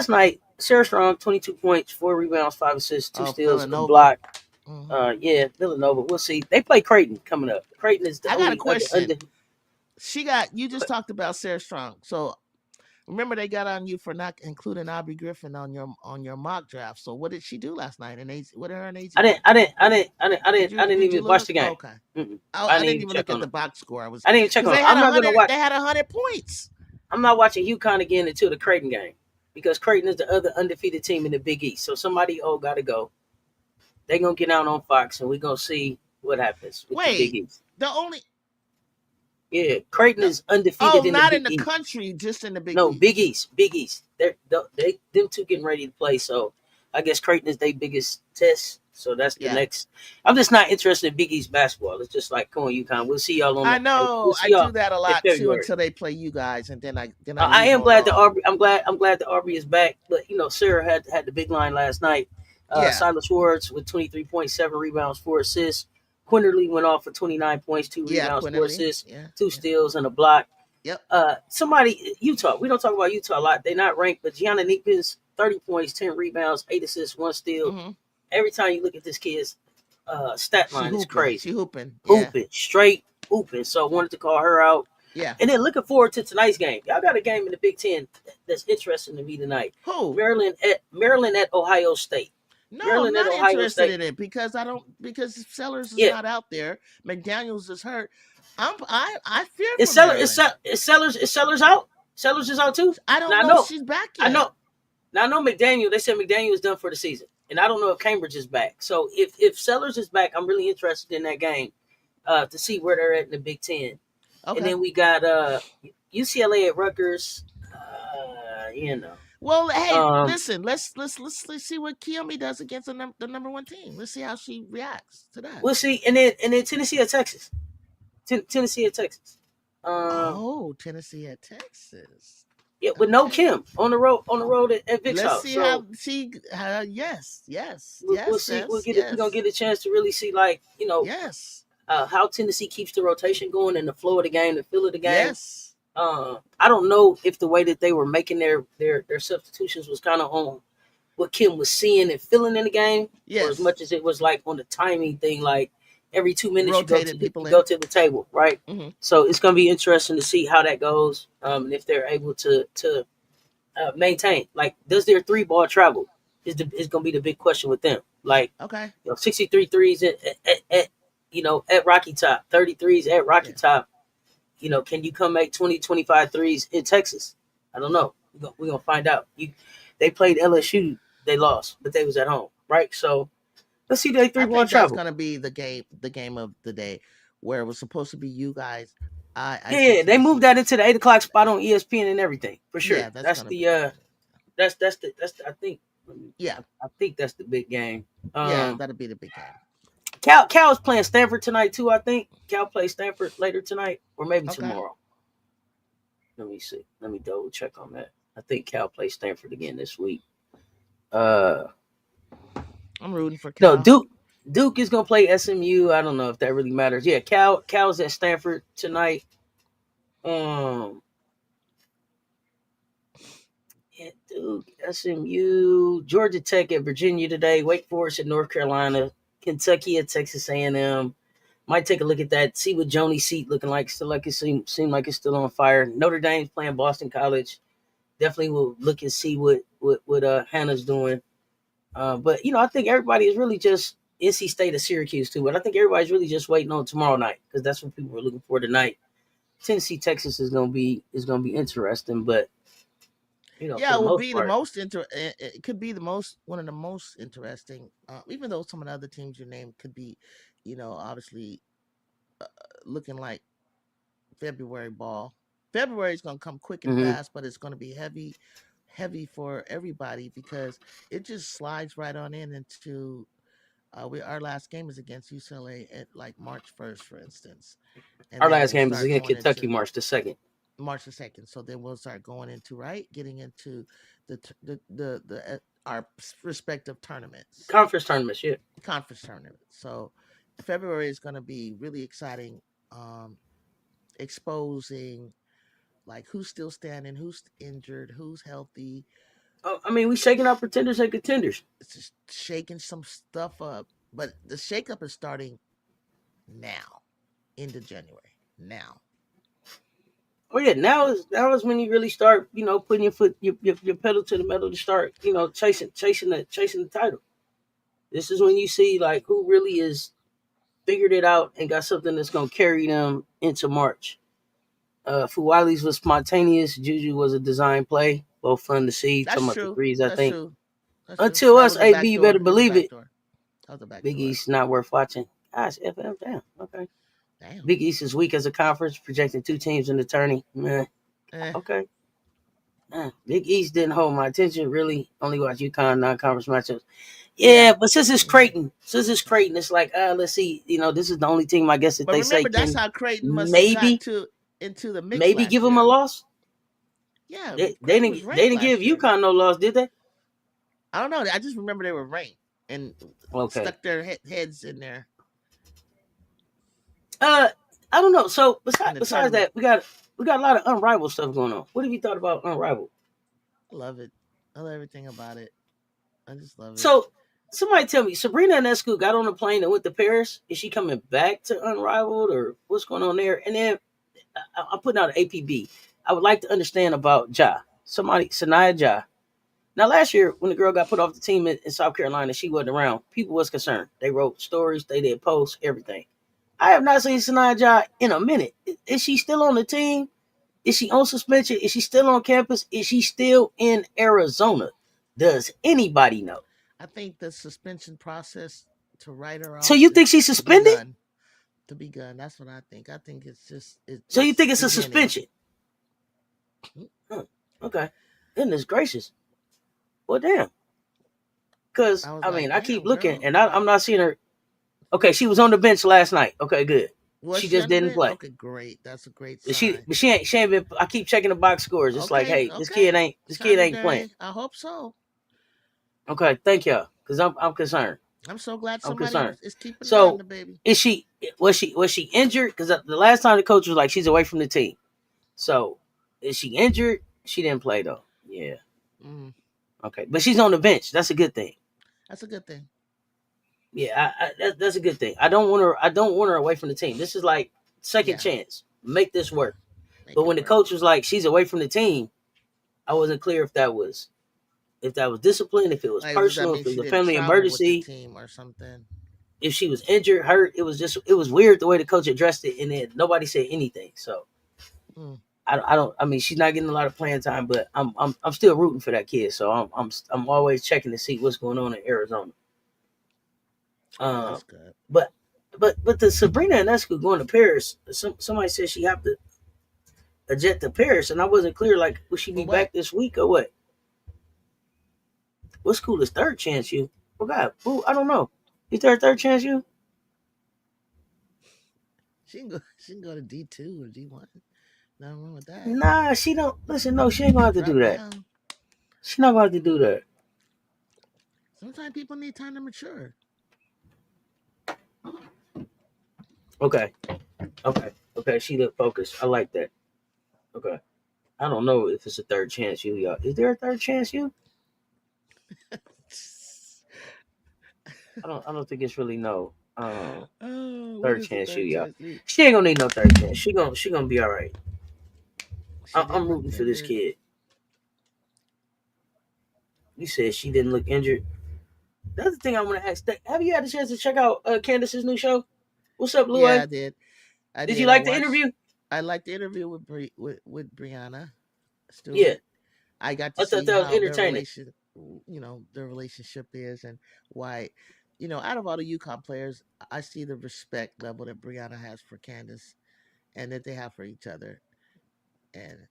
last night, Sarah Strong, 22 points, 4 rebounds, 5 assists, 2 steals, a Villanova. block. Hmm. Yeah, Villanova. We'll see. They play Creighton coming up. Creighton is the I got a only other question. under. She got you just talked about Sarah Strong. So remember they got on you for not including Aubrey Griffin on your mock draft. So what did she do last night? And what did her and AZ I do? didn't. I didn't. I didn't. I didn't. I Did didn't. you I didn't did you even watch look? the game. Okay. Mm-mm. I, I I didn't didn't even even check look at on the them. box score. I was I didn't even check because on them. I'm not gonna watch. they had 100 points. I'm not watching UConn again until the Creighton game because Creighton is the other undefeated team in the Big East. So somebody got to go. They gonna get out on Fox, and we gonna see what happens with the Big Wait, East. the only Yeah, Creighton the is undefeated oh, in the not Big in the East. country, just in the Big No, Big East. East, Big East. They them two getting ready to play. So I guess Creighton is their biggest test. So that's the Yeah. next. I'm just not interested in Big East basketball. It's just like, come on, UConn. We'll see y'all on I the. We'll know. see I do y'all that a in lot too February. until they play you guys, and then I I leave them am glad that alone. Aubrey. I'm glad that Aubrey is back. But Sarah had the big line last night. Yeah. Silas Schwartz with 23.7 rebounds, 4 assists. Quinterly went off for 29 points, two Yeah, rebounds, four Quinterly. assists, Yeah, two yeah. steals, and a block. Yep. Somebody Utah. We don't talk about Utah a lot. They're not ranked, but Gianna Neepins, 30 points, 10 rebounds, 8 assists, 1 steal. Hmm. Every time you look at this kid's stat She line, it's hooping. She crazy. hooping. Yeah. Hooping, straight hooping. So I wanted to call her out. Yeah. And then looking forward to tonight's game. Y'all got a game in the Big Ten that's interesting to me tonight. Who? Maryland at Ohio State. No, I'm Maryland at not Ohio interested State. in it because I don't because Sellers is Yeah, not out there. McDaniels is hurt. I fear is for Seller is, Maryland. Se- is Sellers out? Sellers is out too. I don't Now I know if know, she's back I yet. know. Now I know McDaniel. They said McDaniel is done for the season, and I don't know if Cambridge is back. So if Sellers is back, I'm really interested in that game to see where they're at in the Big Ten. And Okay. then we got UCLA at Rutgers. You know, Well, hey, um, listen. Let's see what Kiyomi does against the number one team. Let's see how she reacts to that. we'll see. And then Tennessee at Texas. Tennessee at Texas. Um, Oh, Tennessee at Texas. yeah, with no Okay. Kim on the road at Vic's Let's house. see So how she. Yes, yes, we'll yes, see. We'll Cess. get it. We're gonna Yes, get a chance to really see, like, yes, how Tennessee keeps the rotation going and the flow of the game, the feel of the game. yes, I don't know if the way that they were making their substitutions was kind of on what Kim was seeing and feeling in the game, or as yes. much as it was like on the timing thing, like every 2 minutes Rotating people you in. go to the table, right? Hmm. So it's gonna be interesting to see how that goes, and if they're able to maintain. Like, does their three ball travel? Is gonna be the big question with them. Like, Okay. 63 threes at Rocky Top, 33s at Rocky Yeah. Top. Can you come make 20, 25 threes in Texas? I don't know. We're gonna find out. They played LSU, they lost, but they was at home, right? So let's see their three I ball think that's travel. gonna be the game of the day, where it was supposed to be you guys. I Yeah, see yeah, they moved Tennessee. that into the 8 o'clock spot on ESPN and everything for sure. Yeah, that's That's gonna the be. I think Yeah, I think that's the big game. yeah, Um, that'll be the big game. Cal's playing Stanford tonight too. I think Cal plays Stanford later tonight or maybe Okay. tomorrow. Let me see. Let me double check on that. I think Cal plays Stanford again this week. Uh, I'm rooting for no, Cal. Duke is gonna play SMU. I don't know if that really matters. Yeah, Cal's at Stanford tonight. Um, yeah, Duke, SMU, Georgia Tech at Virginia today. Wake Forest at North Carolina. Kentucky at Texas A&M. Might take a look at that. See what Joni Seat looking like. Still like it seem like it's still on fire. Notre Dame's playing Boston College. Definitely will look and see what Hannah's doing. But I think everybody is really just NC State of Syracuse too. But I think everybody's really just waiting on tomorrow night because that's what people are looking for tonight. Tennessee Texas is gonna be interesting, but for Yeah, the it will most be the part, most it could be the most one of the most interesting. Even though some of the other teams you named could be, obviously looking like February ball. February is going to come quick and hmm fast, but it's going to be heavy for everybody because it just slides right on into. Our last game is against UCLA at like March 1st, for instance, and our then last we'll game is start against going Kentucky into March 2nd. March 2nd. So then we'll start going into getting into our respective tournaments, Conference tournaments, yeah. conference tournaments. So February is going to be really exciting, um, exposing like who's still standing, who's injured, who's healthy, I mean, we shaking out pretenders and contenders. It's just shaking some stuff up. But the shakeup is starting now, into January. Now. Oh yeah, now is when you really start, putting your foot your pedal to the metal to start, chasing the title. This is when you see like who really is figured it out and got something that's gonna carry them into March. Fuwali's was spontaneous. Juju was a design play. Both fun to see. That's Talking about the true. threes, I That's think. true. That's true. Until That us, was a AB, back you better door. It was a believe back it. door. That was a back Big door. East not worth watching. Gosh, FM, damn. Okay. Damn. Big East is weak as a conference, projecting two teams in the tourney. Man, Eh. okay. Big East didn't hold my attention. Really, only watch UConn non-conference matchups. Yeah. Yeah, but since it's Creighton, it's like, let's see. This is the only team I guess that But they say remember, that's can how Creighton must have got maybe to into the mix maybe give last them a year. loss. Yeah, They Creighton didn't was they ranked didn't give last year. UConn no loss, did they? I don't know. I just remember they were ranked and Okay. stuck their heads in there Uh, I don't know. So in besides the besides tournament. that, we got a lot of unrivaled stuff going on. What have you thought about unrivaled? I love it. I love everything about it. I just love it. So somebody tell me, Sabrina Ionescu got on a plane and went to Paris. Is she coming back to unrivaled or what's going on there? And then I'm putting out an APB. I would like to understand about Ja. Sanaya Ja. Now last year when the girl got put off the team in South Carolina, she wasn't around. People was concerned. They wrote stories, they did posts, everything. I have not seen Sanaya Ja in a minute. Is she still on the team? Is she on suspension? Is she still on campus? Is she still in Arizona? Does anybody know? I think the suspension process to write her So off you think is she's suspended? begun. To begun. That's what I think. I think it's just So you it's think it's a beginning. suspension? Huh. Okay. Goodness gracious. Well, damn. Because I was I like, mean, I keep damn, looking girl. and I'm Like, not seeing her. Okay, she was on the bench last night. Okay, good. was She she just on the didn't bench? play. Okay, great. That's a great But she, sign. but she ain't been. I keep checking the box scores. It's like, Okay, hey, this okay. kid ain't, this kid Sunday ain't playing. day. I hope so. Okay, thank y'all. Because I'm concerned. I'm so glad I'm somebody concerned. is keeping an eye on So the baby. is she? Was she injured? Because the last time the coach was like, she's away from the team. So is she injured? She didn't play though. Yeah. Mm, Okay, but she's on the bench. That's a good thing. that's a good thing. Yeah, that's a good thing. I don't want her. I don't want her away from the team. This is like second Yeah, chance. Make this work. make But it when the work. coach was like, she's away from the team, I wasn't clear if that was discipline, if it was Like, does that personal, if mean it was she a didn't family travel with the emergency, team or something? if she was injured, hurt. It was weird the way the coach addressed it, and then nobody said anything. So Mm, I don't. I mean, she's not getting a lot of playing time, but I'm still rooting for that kid. So I'm always checking to see what's going on in Arizona. Um, that's good. but but the Sabrina Ionescu going to Paris. Somebody said she have to a jet to Paris, and I wasn't clear. Like, will she For be what? back this week or what? What school is Third Chance U? Oh God, who? I don't know. Is there a Third Chance U? She can go. She can go to D2 or D1. Nothing wrong with that. Nah, she don't. Listen, no, she ain't gonna have to do Drop that. down. She's not gonna have to do that. Sometimes people need time to mature. Okay, okay. She look focused. I like that. Okay. I don't know if it's a Third Chance U, y'all. Is there a Third Chance U? I don't think it's really no Oh, what Third is the Chance U, third y'all. chance league? She ain't gonna need no Third Chance. She gonna be all right. She I'm didn't look rooting for this injured. kid. You said she didn't look injured. The other thing I want to ask: have you had a chance to check out Candace's new show? What's up, Yeah, Louie? I did. I Did you did. I like the watched. interview? I liked the interview with with Brianna Yeah, Stewart. I got to I thought see that was how their entertaining. their relationship is, and why, out of all the UConn players, I see the respect level that Brianna has for Candace, and that they have for each other, and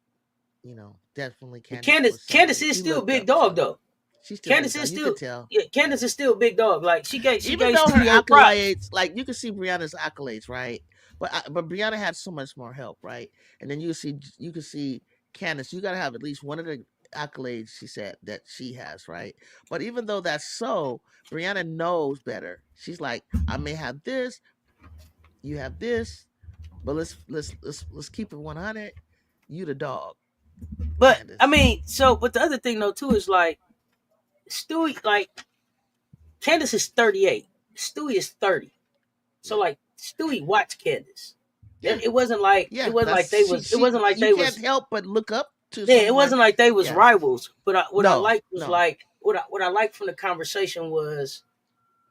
definitely But Candace Candace, was Candace somebody is she still a looked big up dog to. though. She's still a big Candace dog. is You could still, tell. yeah, Yeah. Candace is still a big dog. Like she gave Even though her CEO props. accolades, like you can see Brianna's accolades, right? But Brianna had so much more help, right? And then you can see Candace. You got to have at least one of the accolades she said that she has, right? But even though that's so, Brianna knows better. She's like, I may have this, you have this, but let's keep it 100. You the dog. But I Candace. mean, so but the other thing though too is like Stewie, like Candace is 38, Stewie is 30. So Yeah. like Stewie watched Candace. Yeah. It Yeah. wasn't like That's they she was it she wasn't like you they can't was help but look up to yeah, it someone. wasn't like they was Yeah. rivals. But what I No. liked was No. like what I liked from the conversation was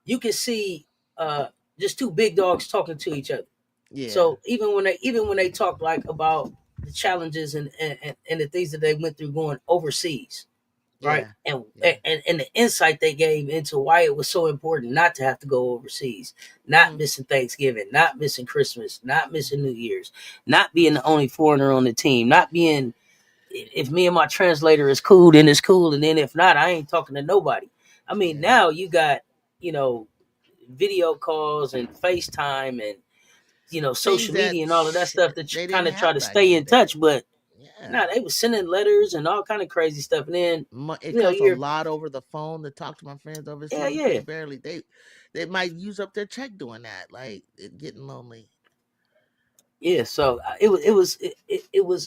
you could see just two big dogs talking to each other. Yeah. So even when they talk like about the challenges and the things that they went through going overseas, right? Yeah. And, Yeah. and the insight they gave into why it was so important not to have to go overseas, not Mhm. missing Thanksgiving, not missing Christmas, not missing New Year's, not being the only foreigner on the team, not being if me and my translator is cool, then it's cool, and then if not, I ain't talking to nobody. I mean, Yeah. now you got you know video calls and FaceTime and Things social that media and all of that stuff to they kind didn't of try have to back in stay the in day. touch. But Yeah. nah, they was sending letters and all kind of crazy stuff. And then It you know costs a you're lot over the phone to talk to my friends yeah, overseas. They yeah, barely they might use up their check doing that. Like it getting lonely. yeah. So it was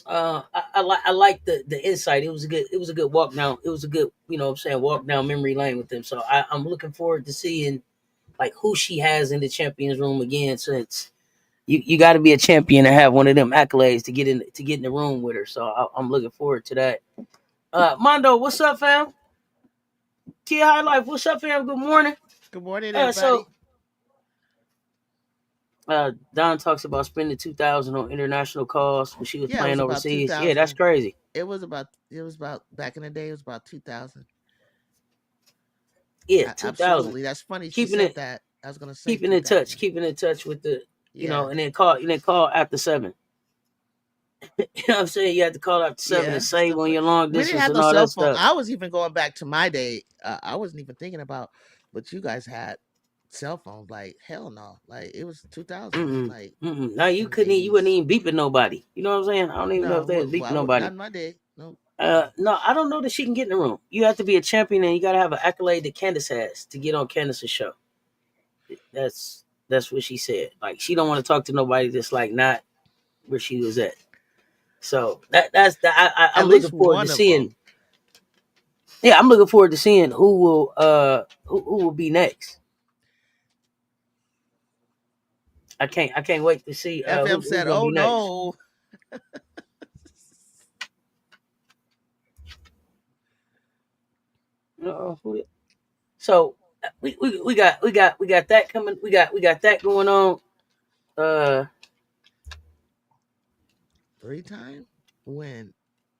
I like the insight. It was a good walk down. It was a good what I'm saying walk down memory lane with them. So I'm looking forward to seeing like who she has in the champions room again. Since you got to be a champion to have one of them accolades to get in the room with her. So I'm looking forward to that. Mondo, what's up, fam? T High Life, what's up, fam? Good morning. Good morning, So everybody. Don talks about spending 2,000 on international calls when she was Yeah, it playing was about two overseas. Yeah, that's thousand. crazy. It was about back in the day. It was about 2,000. Yeah, 2,000. Absolutely. That's funny. She Keeping said it, that. I was gonna say keeping in touch, 2,000. keeping in touch with the, Yeah. and then call after 7. You know what I'm saying? You have to call after 7 and Yeah. save Stuff on like your long we didn't distance have and no all cell that phone. stuff. I was even going back to my day. I wasn't even thinking about what you guys had cell phones. Like hell no. Like it was 2000. Mm-mm. Like Mm-mm. Now you in the couldn't, you wasn't 80s. even beeping nobody. You know what I'm saying? I don't even know No, if they was beeping not nobody. in my day. No, no. No, I don't know that she can get in the room. You have to be a champion and you got to have an accolade that Candace has to get on Candace's show. That's what she said. Like she don't want to talk to nobody that's like not where she was at. So At I'm least looking forward to one of seeing. them. Yeah, I'm looking forward to seeing who will be next. I can't wait to see FM who's said, gonna "Oh be next. no." Who, so we got that coming. We got that going on. Uh, Three time when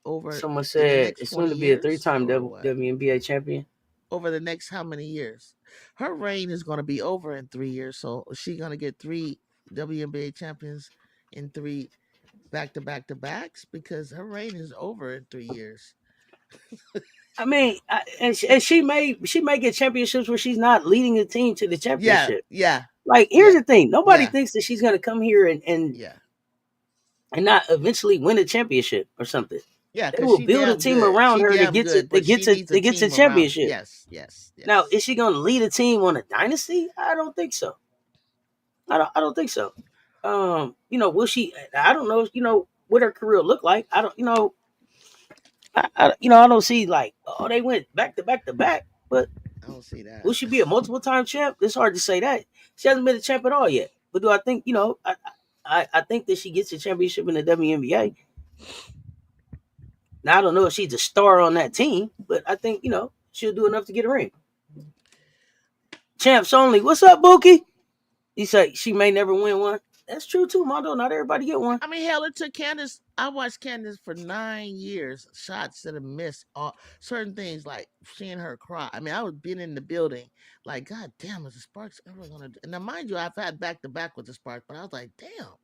over Someone in the said next it's 20 soon to be a years three-time or what? WNBA champion. Over the next how many years? Her reign is going to be over in 3 years. So is she going to get three WNBA champions in three back to back to backs? Because her reign is over in 3 years. I mean, and she may get championships where she's not leading the team to the Yeah, championship. yeah, Like, here's yeah, the thing: nobody yeah, thinks that she's gonna come here yeah. and not eventually win a championship or something. Yeah, They because will she build a damn team good. around She her damn good, but she needs a that gets a team around. championship. Yes, yes, Now, yes. is she gonna lead a team on a dynasty? I don't think so. I don't think so. Will she? I don't know. What her career look like. I don't. I don't see like they went back to back to back. But I don't see that. will she be a multiple time champ? It's hard to say that. She hasn't been a champ at all yet. But do I think I think that she gets a championship in the WNBA. Now I don't know if she's a star on that team, but I think she'll do enough to get a ring. Champs only. What's up, Bookie? You say she may never win one. That's true too, Mondo. Not everybody get one. I mean, hell, it took Candace. I watched Candace for 9 years. Shots that have missed all certain things, like seeing her cry. I mean, I was being in the building, like, God damn, is the Sparks ever gonna? And now, mind you, I've had back to back with the Sparks, but I was like, damn.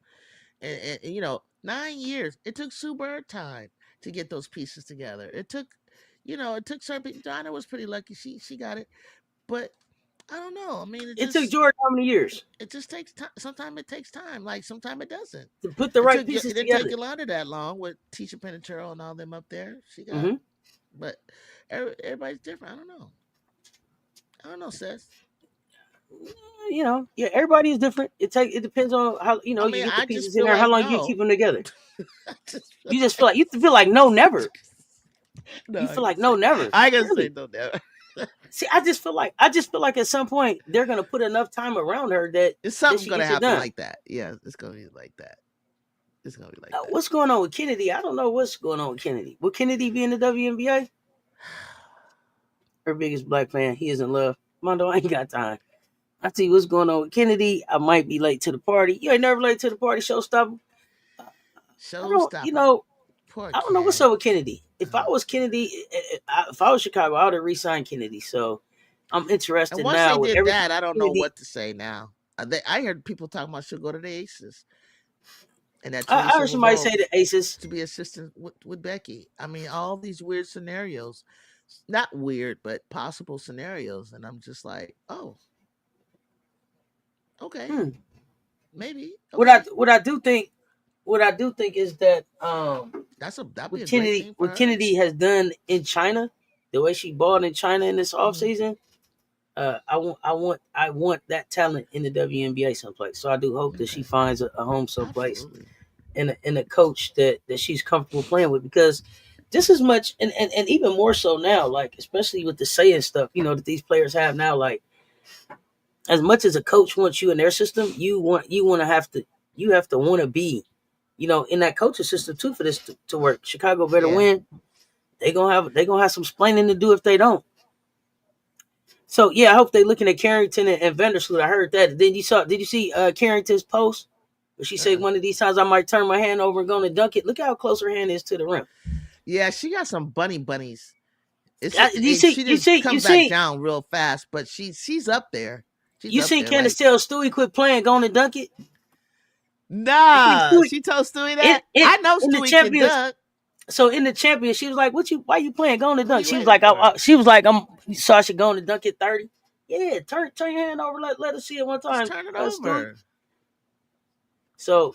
And 9 years. It took Sue Bird time to get those pieces together. It took certain people. Donna was pretty lucky. She got it, but I don't know. I mean, It took George how many years it just takes time. Sometimes it takes time. Like sometimes it doesn't. to put the right pieces It didn't take together? Yolanda that long with Tisha Penatero and all them up there. She got, Hmm. but everybody's different. I don't know. I don't know, Seth. Yeah, everybody is different. It depends on how I you mean, get the I just pieces in feel there. How like long you no. keep them together? I just feel You just feel like like you feel like no, never. no. You I feel can like no, say never. I can say Really? no never. See, I just feel like at some point they're gonna put enough time around her It's that something she gonna gets it happen done. like that. Yeah, it's gonna be like that. It's gonna be like that. What's going on with Kennedy? I don't know what's going on with Kennedy. Will Kennedy be in the WNBA? Her biggest black fan. He is in love. Mondo, I ain't got time. I tell you what's going on with Kennedy. I might be late to the party. You ain't never late to the party, showstopper. I don't. Showstopper. Poor I don't know what's Ken. up with Kennedy. If I was Kennedy, if I was Chicago, I would have re-signed Kennedy. So I'm And interested once they now with did everything that, I don't know Kennedy. what to say now. I heard people talking about she'll go to the Aces and that I Teresa heard will somebody go say the Aces. to be assistant with Becky. I mean, all these weird scenarios. Not weird, but possible scenarios. And I'm just like, oh, okay, Hmm. maybe, What I okay. what I do think what I do think is that That'd be what a great Kennedy thing for what her. Kennedy has done in China, the way she balled in China in this Hmm. offseason, I want that talent in the WNBA someplace. So I do hope that she Okay, finds a home someplace absolutely. and a coach that she's comfortable playing with because just as much and even more so now, like especially with the saying stuff, that these players have now, like as much as a coach wants you in their system, you want to want to be, in that coaching system too for this to work. Chicago better Yeah. win. They gonna have some explaining to do if they don't. So yeah, I hope they looking at Carrington and Vandersloot. I heard that. Then did you see Carrington's post where she said Uh-uh. one of these times I might turn my hand over and go to dunk it. Look how close her hand is to the rim. Yeah, she got some bunnies. You see, She you just see, you come back see, down real fast, but she's up there. She's you up seen there. Candace Like, tell Stewie quit playing, going to dunk it. I think nah, Stewie she told Stewie it that. it I know in the Stewie can champions. dunk. So in the champion, she was like, "What you? Why you playing? Going to What are dunk?" you She was waiting like, for? she was like, I'm Sasha going to dunk at 30. Yeah, turn your hand over. Let us see it one Just time, turn it Stewie. over. So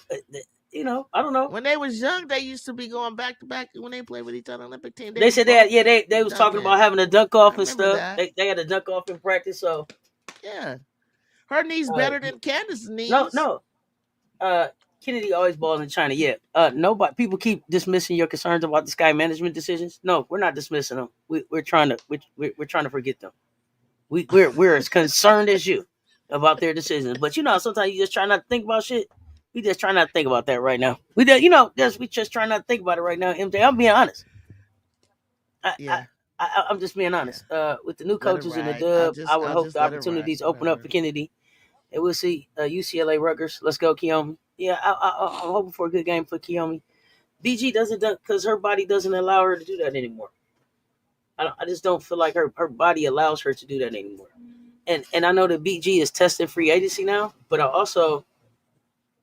I don't know. When they was young, they used to be going back to back when they played with each other on the Olympic team. They They would said that, both yeah, they be was talking dunking. about having a dunk I off and remember stuff. that. They had a dunk off in practice. So Yeah, her knees uh, better than Candace's no, knees. no. Kennedy always balls in China. Yeah. Nobody. People keep dismissing your concerns about the Sky management decisions. No, we're not dismissing them. We're trying to forget them. We're as concerned as you about their decisions. But sometimes you just try not to think about shit. We just try not to think about that right now. We just try not to think about it right now. MJ, I'm being honest. I, I, Yeah, I'm just being yeah. honest. With the new Let it coaches in the ride. I'll dub, I just would I'll hope just the let it ride. opportunities open up for Whatever. Kennedy, and we'll see UCLA Rutgers. Let's go, Kiyomi. Yeah, I'm hoping for a good game for Kiyomi. BG doesn't because her body doesn't allow her to do that anymore. I just don't feel like her body allows her to do that anymore. And I know that BG is testing free agency now, but I also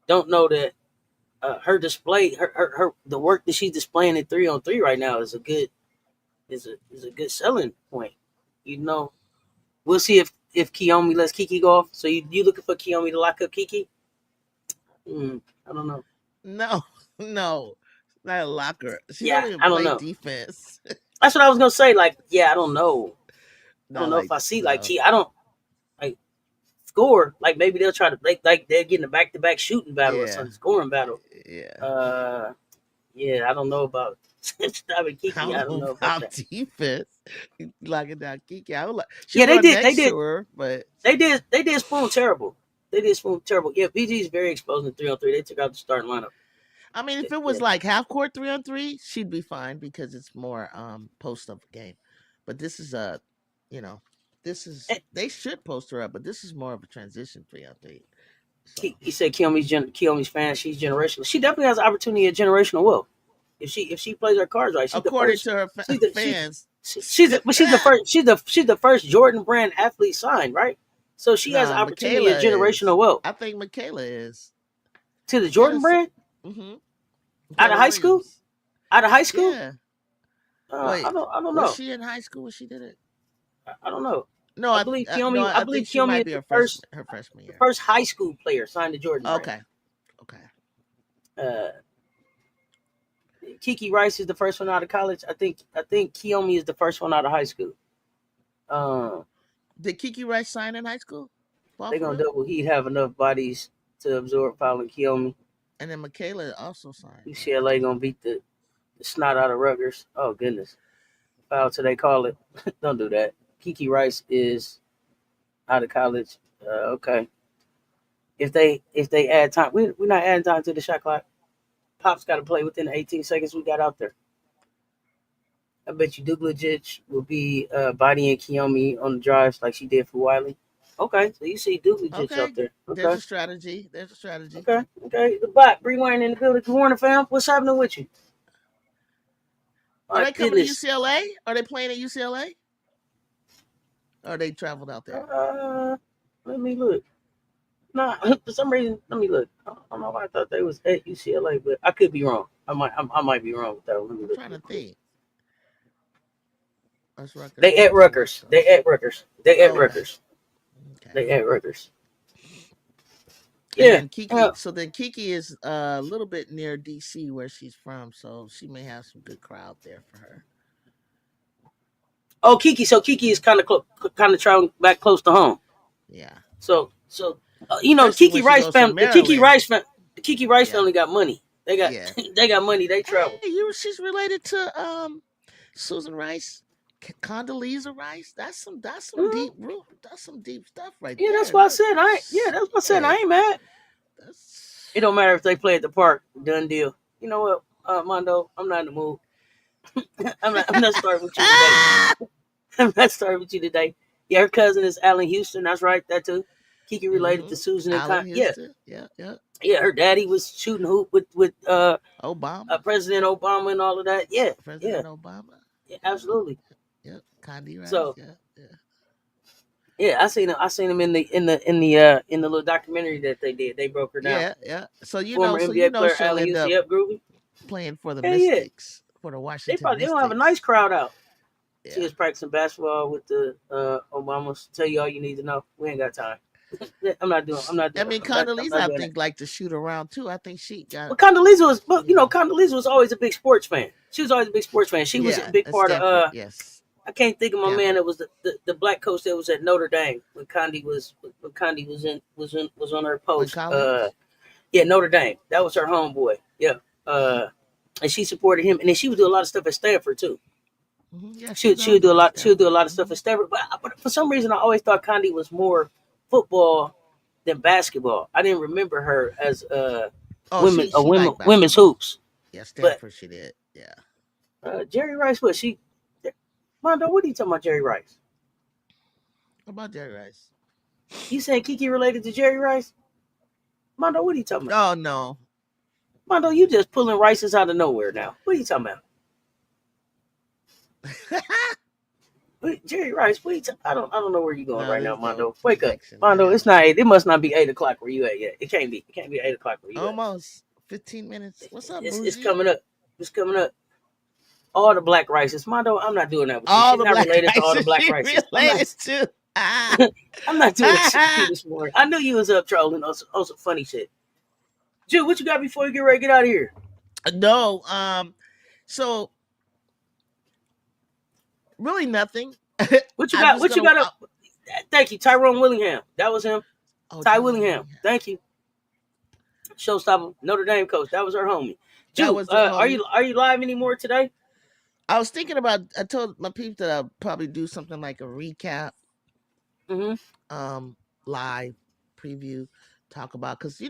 don't know that her display, her the work that she's displaying in 3-on-3 right now is a good selling point. You know, we'll see if Kiyomi lets Kiki go off. So you looking for Kiyomi to lock up Kiki? I don't know. No, no, not a locker. She Yeah, don't even I don't play know. defense. That's what I was gonna say. Like, yeah, I don't know. I don't Not know if like I see like no. Key. I don't like score. Like maybe they'll try to like they're getting a back to back shooting battle or Yeah, something, scoring battle. yeah. Uh, yeah, I don't know about stopping I Kiki. I don't don't know know about about that. defense. Locking down Kiki. I would like. Yeah, She'll run next to her, but they did Spoon terrible. They did Spoon terrible. Yeah, BG is very exposed in 3-on-3. They took out the starting lineup. I mean, if it Yeah, was like half court 3-on-3, she'd be fine because it's more post up game. But this is a, you know, this is and they should post her up, but this is more of a transition 3-on-3. So he said Kiyomi's fan. She's generational. She definitely has an opportunity at generational wealth if she plays her cards right. She's the according first. to her She's the she, fans, she's the first. She's the first Jordan brand athlete signed, right? So she has an nah, opportunity at Michaela is. generational wealth I think Michaela is. to the Jordan Michaela's. brand Mm-hmm. out of Michaela high school. Williams. Out of high school, Yeah. I Wait, don't. I don't was know. she in high school when she did it? I don't know. No, I believe no. Kiyomi. I I believe think she Kiyomi might is be the first. her freshman The year. first high school player signed to Jordan brand. Okay. Okay. Uh, Kiki Rice is the first one out of college. I think Kiyomi is the first one out of high school. Um, Did Kiki Rice sign in high school? They Ball for gonna real? double heat, have enough bodies to absorb Fowler and Kiyomi. And then Michaela also signed. Yeah. UCLA gonna beat the snot out of Rutgers. Oh goodness. Foul till they call it. Don't do that. Kiki Rice is out of college. Okay. If they add time, we're not adding time to the shot clock. Pop's got to play within the 18 seconds we got out there. I bet you Duglicic will be bodying Kiyomi on the drives like she did for Wiley. Okay, so you see Duglicic Okay. out there. There's Okay, a strategy. There's a strategy. okay. The bot, Bree Wayne in the building. Good morning, fam. What's happening with you? Are My they coming to goodness. UCLA? Are they playing at UCLA? Or they traveled out there? Uh, let me look. Nah, for some reason, let me look. I don't know why I thought they was at UCLA, but I could be wrong. I might be wrong with that. Let me I'm look trying real to quick. think. That's Rutgers They at East West Rutgers. They Coast. at Rutgers. They at Oh, okay. Rutgers. Okay. They at Rutgers. And Yeah. then Kiki, so then Kiki is a little bit near DC where she's from, so she may have some good crowd there for her. Oh, Kiki. So Kiki is kind of traveling back close to home. Yeah. So Especially when she goes to Maryland. The Kiki Rice Yeah. family got money. They got Yeah. they got money. They Hey, travel. she's related to Susan Rice, Condoleezza Rice. That's some Mhm. deep that's some deep stuff right Yeah, that's there. why I said I ain't. Yeah, that's why I said I Hey, ain't mad. It that's don't matter if they play at the park. Done deal. You know what, Mondo? I'm not in the mood. I'm not starting with you today. I'm not starting with you today. Yeah, her cousin is Allen Houston. That's right. That too. Kiki related to Susan and Allen Yeah, Houston. Yeah, yeah. yeah. Her daddy was shooting hoop with Obama. President Obama and all of that. Yeah, yeah, President Obama. yeah. Yeah. Absolutely. Yeah. Condi Rice. So Yeah. Yeah. yeah, I seen him. I seen him in the little documentary that they did. They broke her down. Yeah. Yeah. Former So you NBA know player she'll Allen end Houston. up Yep, groovy. playing for the Yeah, yeah. Mystics, for the They Washington probably they don't have a nice Mystics. crowd out. She Yeah. was practicing basketball with the Obamas. Tell you all you need to know. We ain't got time. I'm not doing. I'm not I doing. mean, I'm Condoleezza, not I doing that. think, like to shoot around too. I think she got, But Condoleezza was, you know, Condoleezza was always a big sports fan. She was always a big sports fan. She was a yeah, big at part of. Stanford. Yes, I can't think of my man Stanford. that was the black coach that was at Notre Dame when Condi was on her When post. college. Yeah, Notre Dame. That was her homeboy. Yeah. Uh, and she supported him, and then she would do a lot of stuff at Stanford too. Yeah, she She was she would do a also at lot. She would do a Stanford. lot of stuff at Stanford, but for some reason I always thought Condi was more football than basketball. I didn't remember her as Oh, she liked women's basketball. hoops. Yeah, But Stanford. She did. Yeah. Jerry Rice, what she? Mondo, what are you talking about, Jerry Rice? What about Jerry Rice? You saying Kiki related to Jerry Rice? Mondo, what are you talking about? Oh no. Mondo, you just pulling rices out of nowhere now. What are you talking about? Jerry Rice, what are you I don't know where you're going No, right now, there's no Mondo. Wake up. connection. I Mondo, got it's not 8. It must not be 8 o'clock where you at yet. It can't be 8 o'clock where you at. almost 15 minutes. What's up, It's Bougie? coming up. It's coming up. All the black rices. Mondo, I'm not doing that with you. All She's the not black related to all the races black she rices. I'm not related to. Ah. I'm not doing shit with you this morning. I knew you was up trolling on some funny shit. Jude, what you got before you get ready to get out of here? No. So really nothing. What you I'm got? just What you gonna. got up? Thank you, Tyrone Willingham. That was him. Oh, Ty Tyrone Willingham. Willingham. Thank you. Showstopper, Notre Dame coach. That was her homie. That Jude, was the are homie. you live anymore today? I was thinking about. I told my people that I'll probably do something like a recap, Mm-hmm. um, live preview, talk about because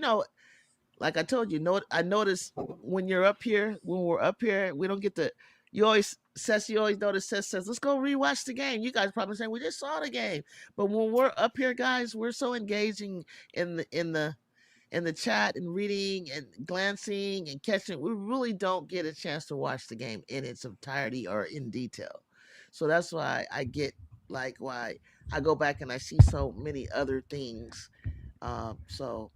like I told you, I noticed when you're up here, when we're up here, we don't get to. You always notice says, let's go rewatch the game. You guys probably saying we just saw the game, but when we're up here, guys, we're so engaging in the chat and reading and glancing and catching. We really don't get a chance to watch the game in its entirety or in detail. So that's why I get like why I go back and I see so many other things. So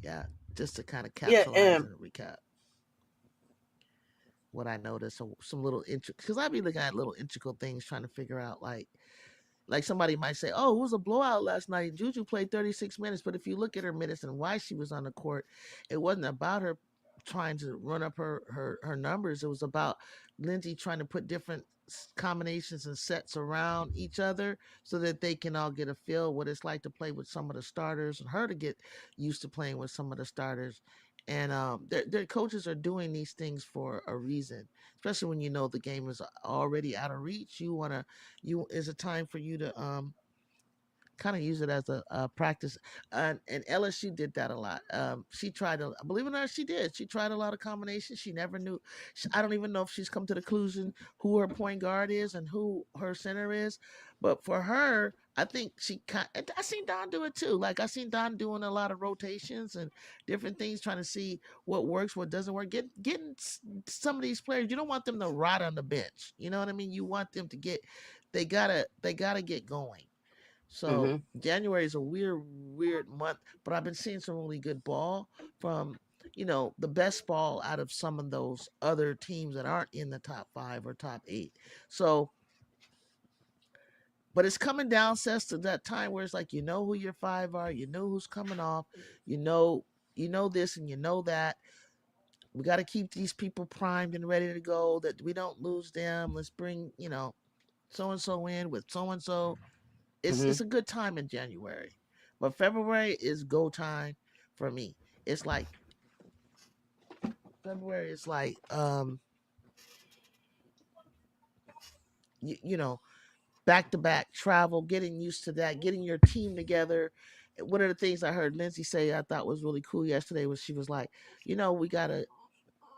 yeah, just to kind of Yeah, capsulize and recap what I noticed. So some little because I be looking at little integral things trying to figure out like somebody might say, "Oh, it was a blowout last night. Juju played 36 minutes." But if you look at her minutes and why she was on the court, it wasn't about her trying to run up her numbers. It was about Lindsay trying to put different combinations and sets around each other so that they can all get a feel what it's like to play with some of the starters and her to get used to playing with some of the starters. And their coaches are doing these things for a reason, especially when you know the game is already out of reach. You want to, you is a time for you to kind of use it as a practice. And LSU did that a lot. She tried to, believe it or not, she did. She tried a lot of combinations. She never knew. I don't even know if she's come to the conclusion who her point guard is and who her center is. But for her, I think I seen Don do it too. Like I seen Don doing a lot of rotations and different things, trying to see what works, what doesn't work. Getting some of these players, you don't want them to rot on the bench. You know what I mean? You want them to get, they gotta get going. So Hmm. January is a weird month, but I've been seeing some really good ball from, the best ball out of some of those other teams that aren't in the top five or top eight. So, but it's coming down, Sess, to that time where it's like you know who your five are, you know who's coming off, you know, you know this and you know that. We got to keep these people primed and ready to go. That we don't lose them. Let's bring so and so in with so and so. It's Hmm. a good time in January, but February is go time for me. It's like February is like you know, back to back travel, getting used to that, getting your team together. One of the things I heard Lindsay say I thought was really cool yesterday was she was like, we gotta,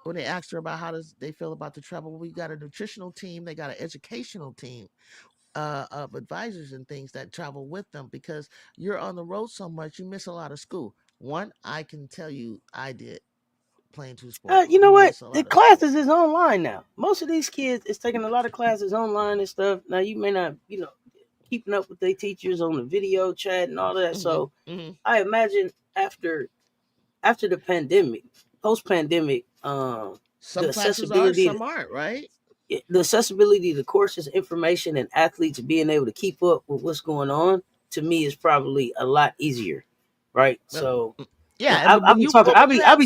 when they asked her about how does they feel about the travel, we got a nutritional team, they got an educational team of advisors and things that travel with them because you're on the road so much, you miss a lot of school. One, I can tell you, I did playing two sports. You know You what? miss a The lot of school. classes is online now. Most of these kids is taking a lot of classes online and stuff. Now you may not, keeping up with their teachers on the video chat and all of that. Hmm. So Hmm. I imagine after the pandemic, post pandemic, the Some classes are, accessibility some aren't, right? the accessibility to courses, information, and athletes being able to keep up with what's going on to me is probably a lot easier, right? Well, So yeah, I, but I'll be you, talking. but you have.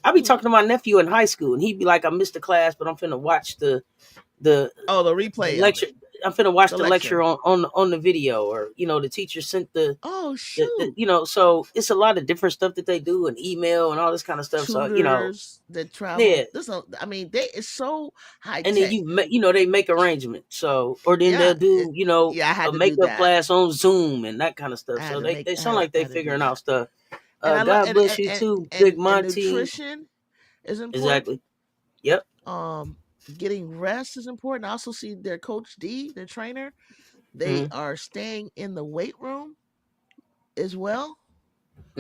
I'll be Mhm. talking to my nephew in high school, and he'd be like, "I missed the class, but I'm finna watch the Oh, the the replay of lecture. it, I'm finna watch the the lecture lecture. on the video, or the teacher sent Oh the shoot, so it's a lot of different stuff that they do, and email and all this kind of stuff. So tutors that yeah, travel. I mean, they it's so high and then tech. they make arrangements. So or then they'll Yeah, do yeah. I a had to do makeup that. class on Zoom and that kind of stuff. I had So to they make. sound like I they had to do figuring out that. stuff. And I love God bless you too, Big and Monty. nutrition is important. Exactly. Yep. Um, Getting rest is important. I also see their coach D, their trainer. They Hmm. are staying in the weight room as well.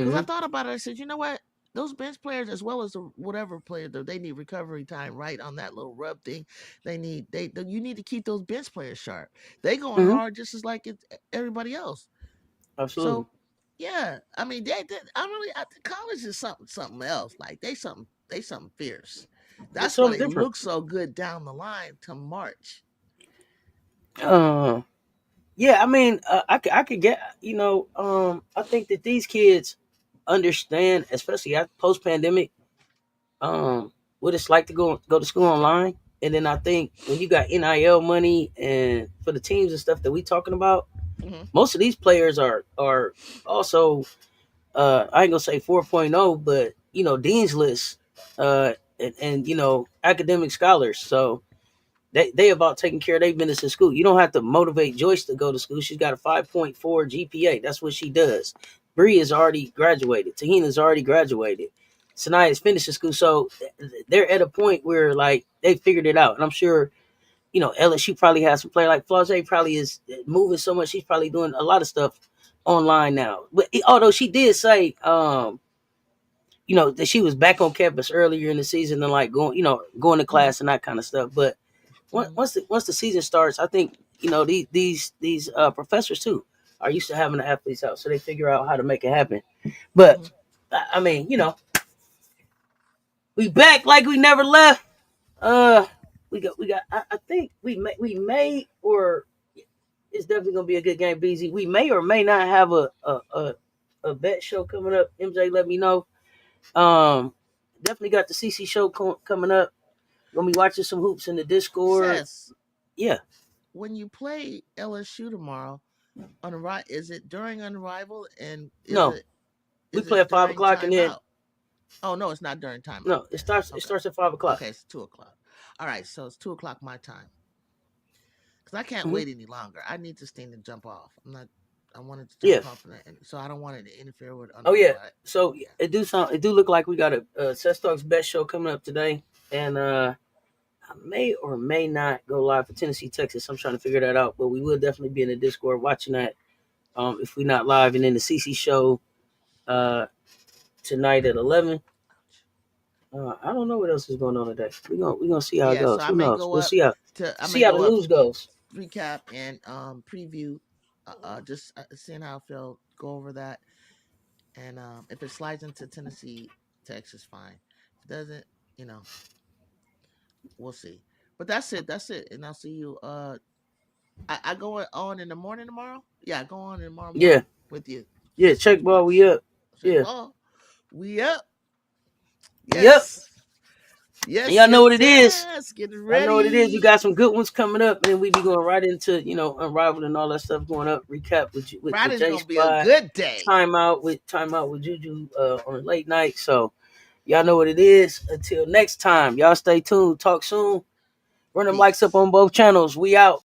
Because I Hmm. thought about it, I said, you know what? Those bench players, as well as the whatever player, they need recovery time, right? On that little rub thing, you need to keep those bench players sharp. They going Hmm. hard just as like everybody else. Absolutely. So, yeah, I mean, college is something else. Like they something fierce. It's That's why something they different. look so good down the line to March. Uh, yeah. I mean, I could get. I think that these kids understand, especially at post pandemic, what it's like to go to school online. And then I think when you got NIL money and for the teams and stuff that we talking about, Hmm. most of these players are also I ain't gonna say 4.0, but dean's list, and academic scholars. So they about taking care of their business in school. You don't have to motivate Joyce to go to school. She's got a 5.4 GPA. That's what she does. Bree has already graduated. Tahina's already graduated. Sanaya's finishing school. So they're at a point where like they figured it out. And I'm sure, LSU probably has some play like Flage probably is moving so much. She's probably doing a lot of stuff online now. But although she did say, that she was back on campus earlier in the season and like going to Hmm. class and that kind of stuff. But Hmm. once the season starts, I think these professors too are used to having the athletes out, so they figure out how to make it happen. But Hmm. I mean, we back like we never left. Uh, we got. I think we may or it's definitely gonna be a good game, BZ. We may or may not have a bet show coming up. MJ, let me know. Um, Definitely got the CC show coming up. Gonna be watching some hoops in the Discord. Says Yeah, when you play LSU tomorrow on is it during Unrival and no, we is play it at five during o'clock and then timeout? Oh no, it's not during timeout no, it then. starts. It Okay. starts at 5 o'clock. Okay, it's 2 o'clock. All right, so it's 2 o'clock my time. Because I can't Hmm. wait any longer. I need this thing to jump off. I'm not. I wanted to Yeah. jump off, and so I don't want it to interfere with Oh yeah. Unrival. So Yeah, it do look like we got a Cess Talks best show coming up today, and I may or may not go live for Tennessee, Texas. I'm trying to figure that out, but we will definitely be in the Discord watching that. If we're not live, and then the CC show uh tonight at 11. I don't know what else is going on today. We gonna see how it yeah. So goes. I Who may knows? go We'll up see how I may the go up, news goes. recap and preview. Just seeing how I feel. Go over that, and if it slides into Tennessee, Texas, fine. If it doesn't, you know, we'll see. But that's it. That's it. And I'll see you. I go on in the morning tomorrow. Yeah, I go on tomorrow Yeah, morning with you. yeah. Sports Check ball. We Blitz. up. Check Yeah. ball. We up. Yep. Yes. And Yes, y'all know yes, what it is. yes. Getting I know what it is. We ready. got some good ones coming up, and we be going right into Unrivaled and all that stuff going up. Recap with Friday's J gonna be a Spot. good day. Timeout with Juju on late night. So y'all know what it is. Until next time, y'all stay tuned. Talk soon. Run them likes up Peace. on both channels. We out.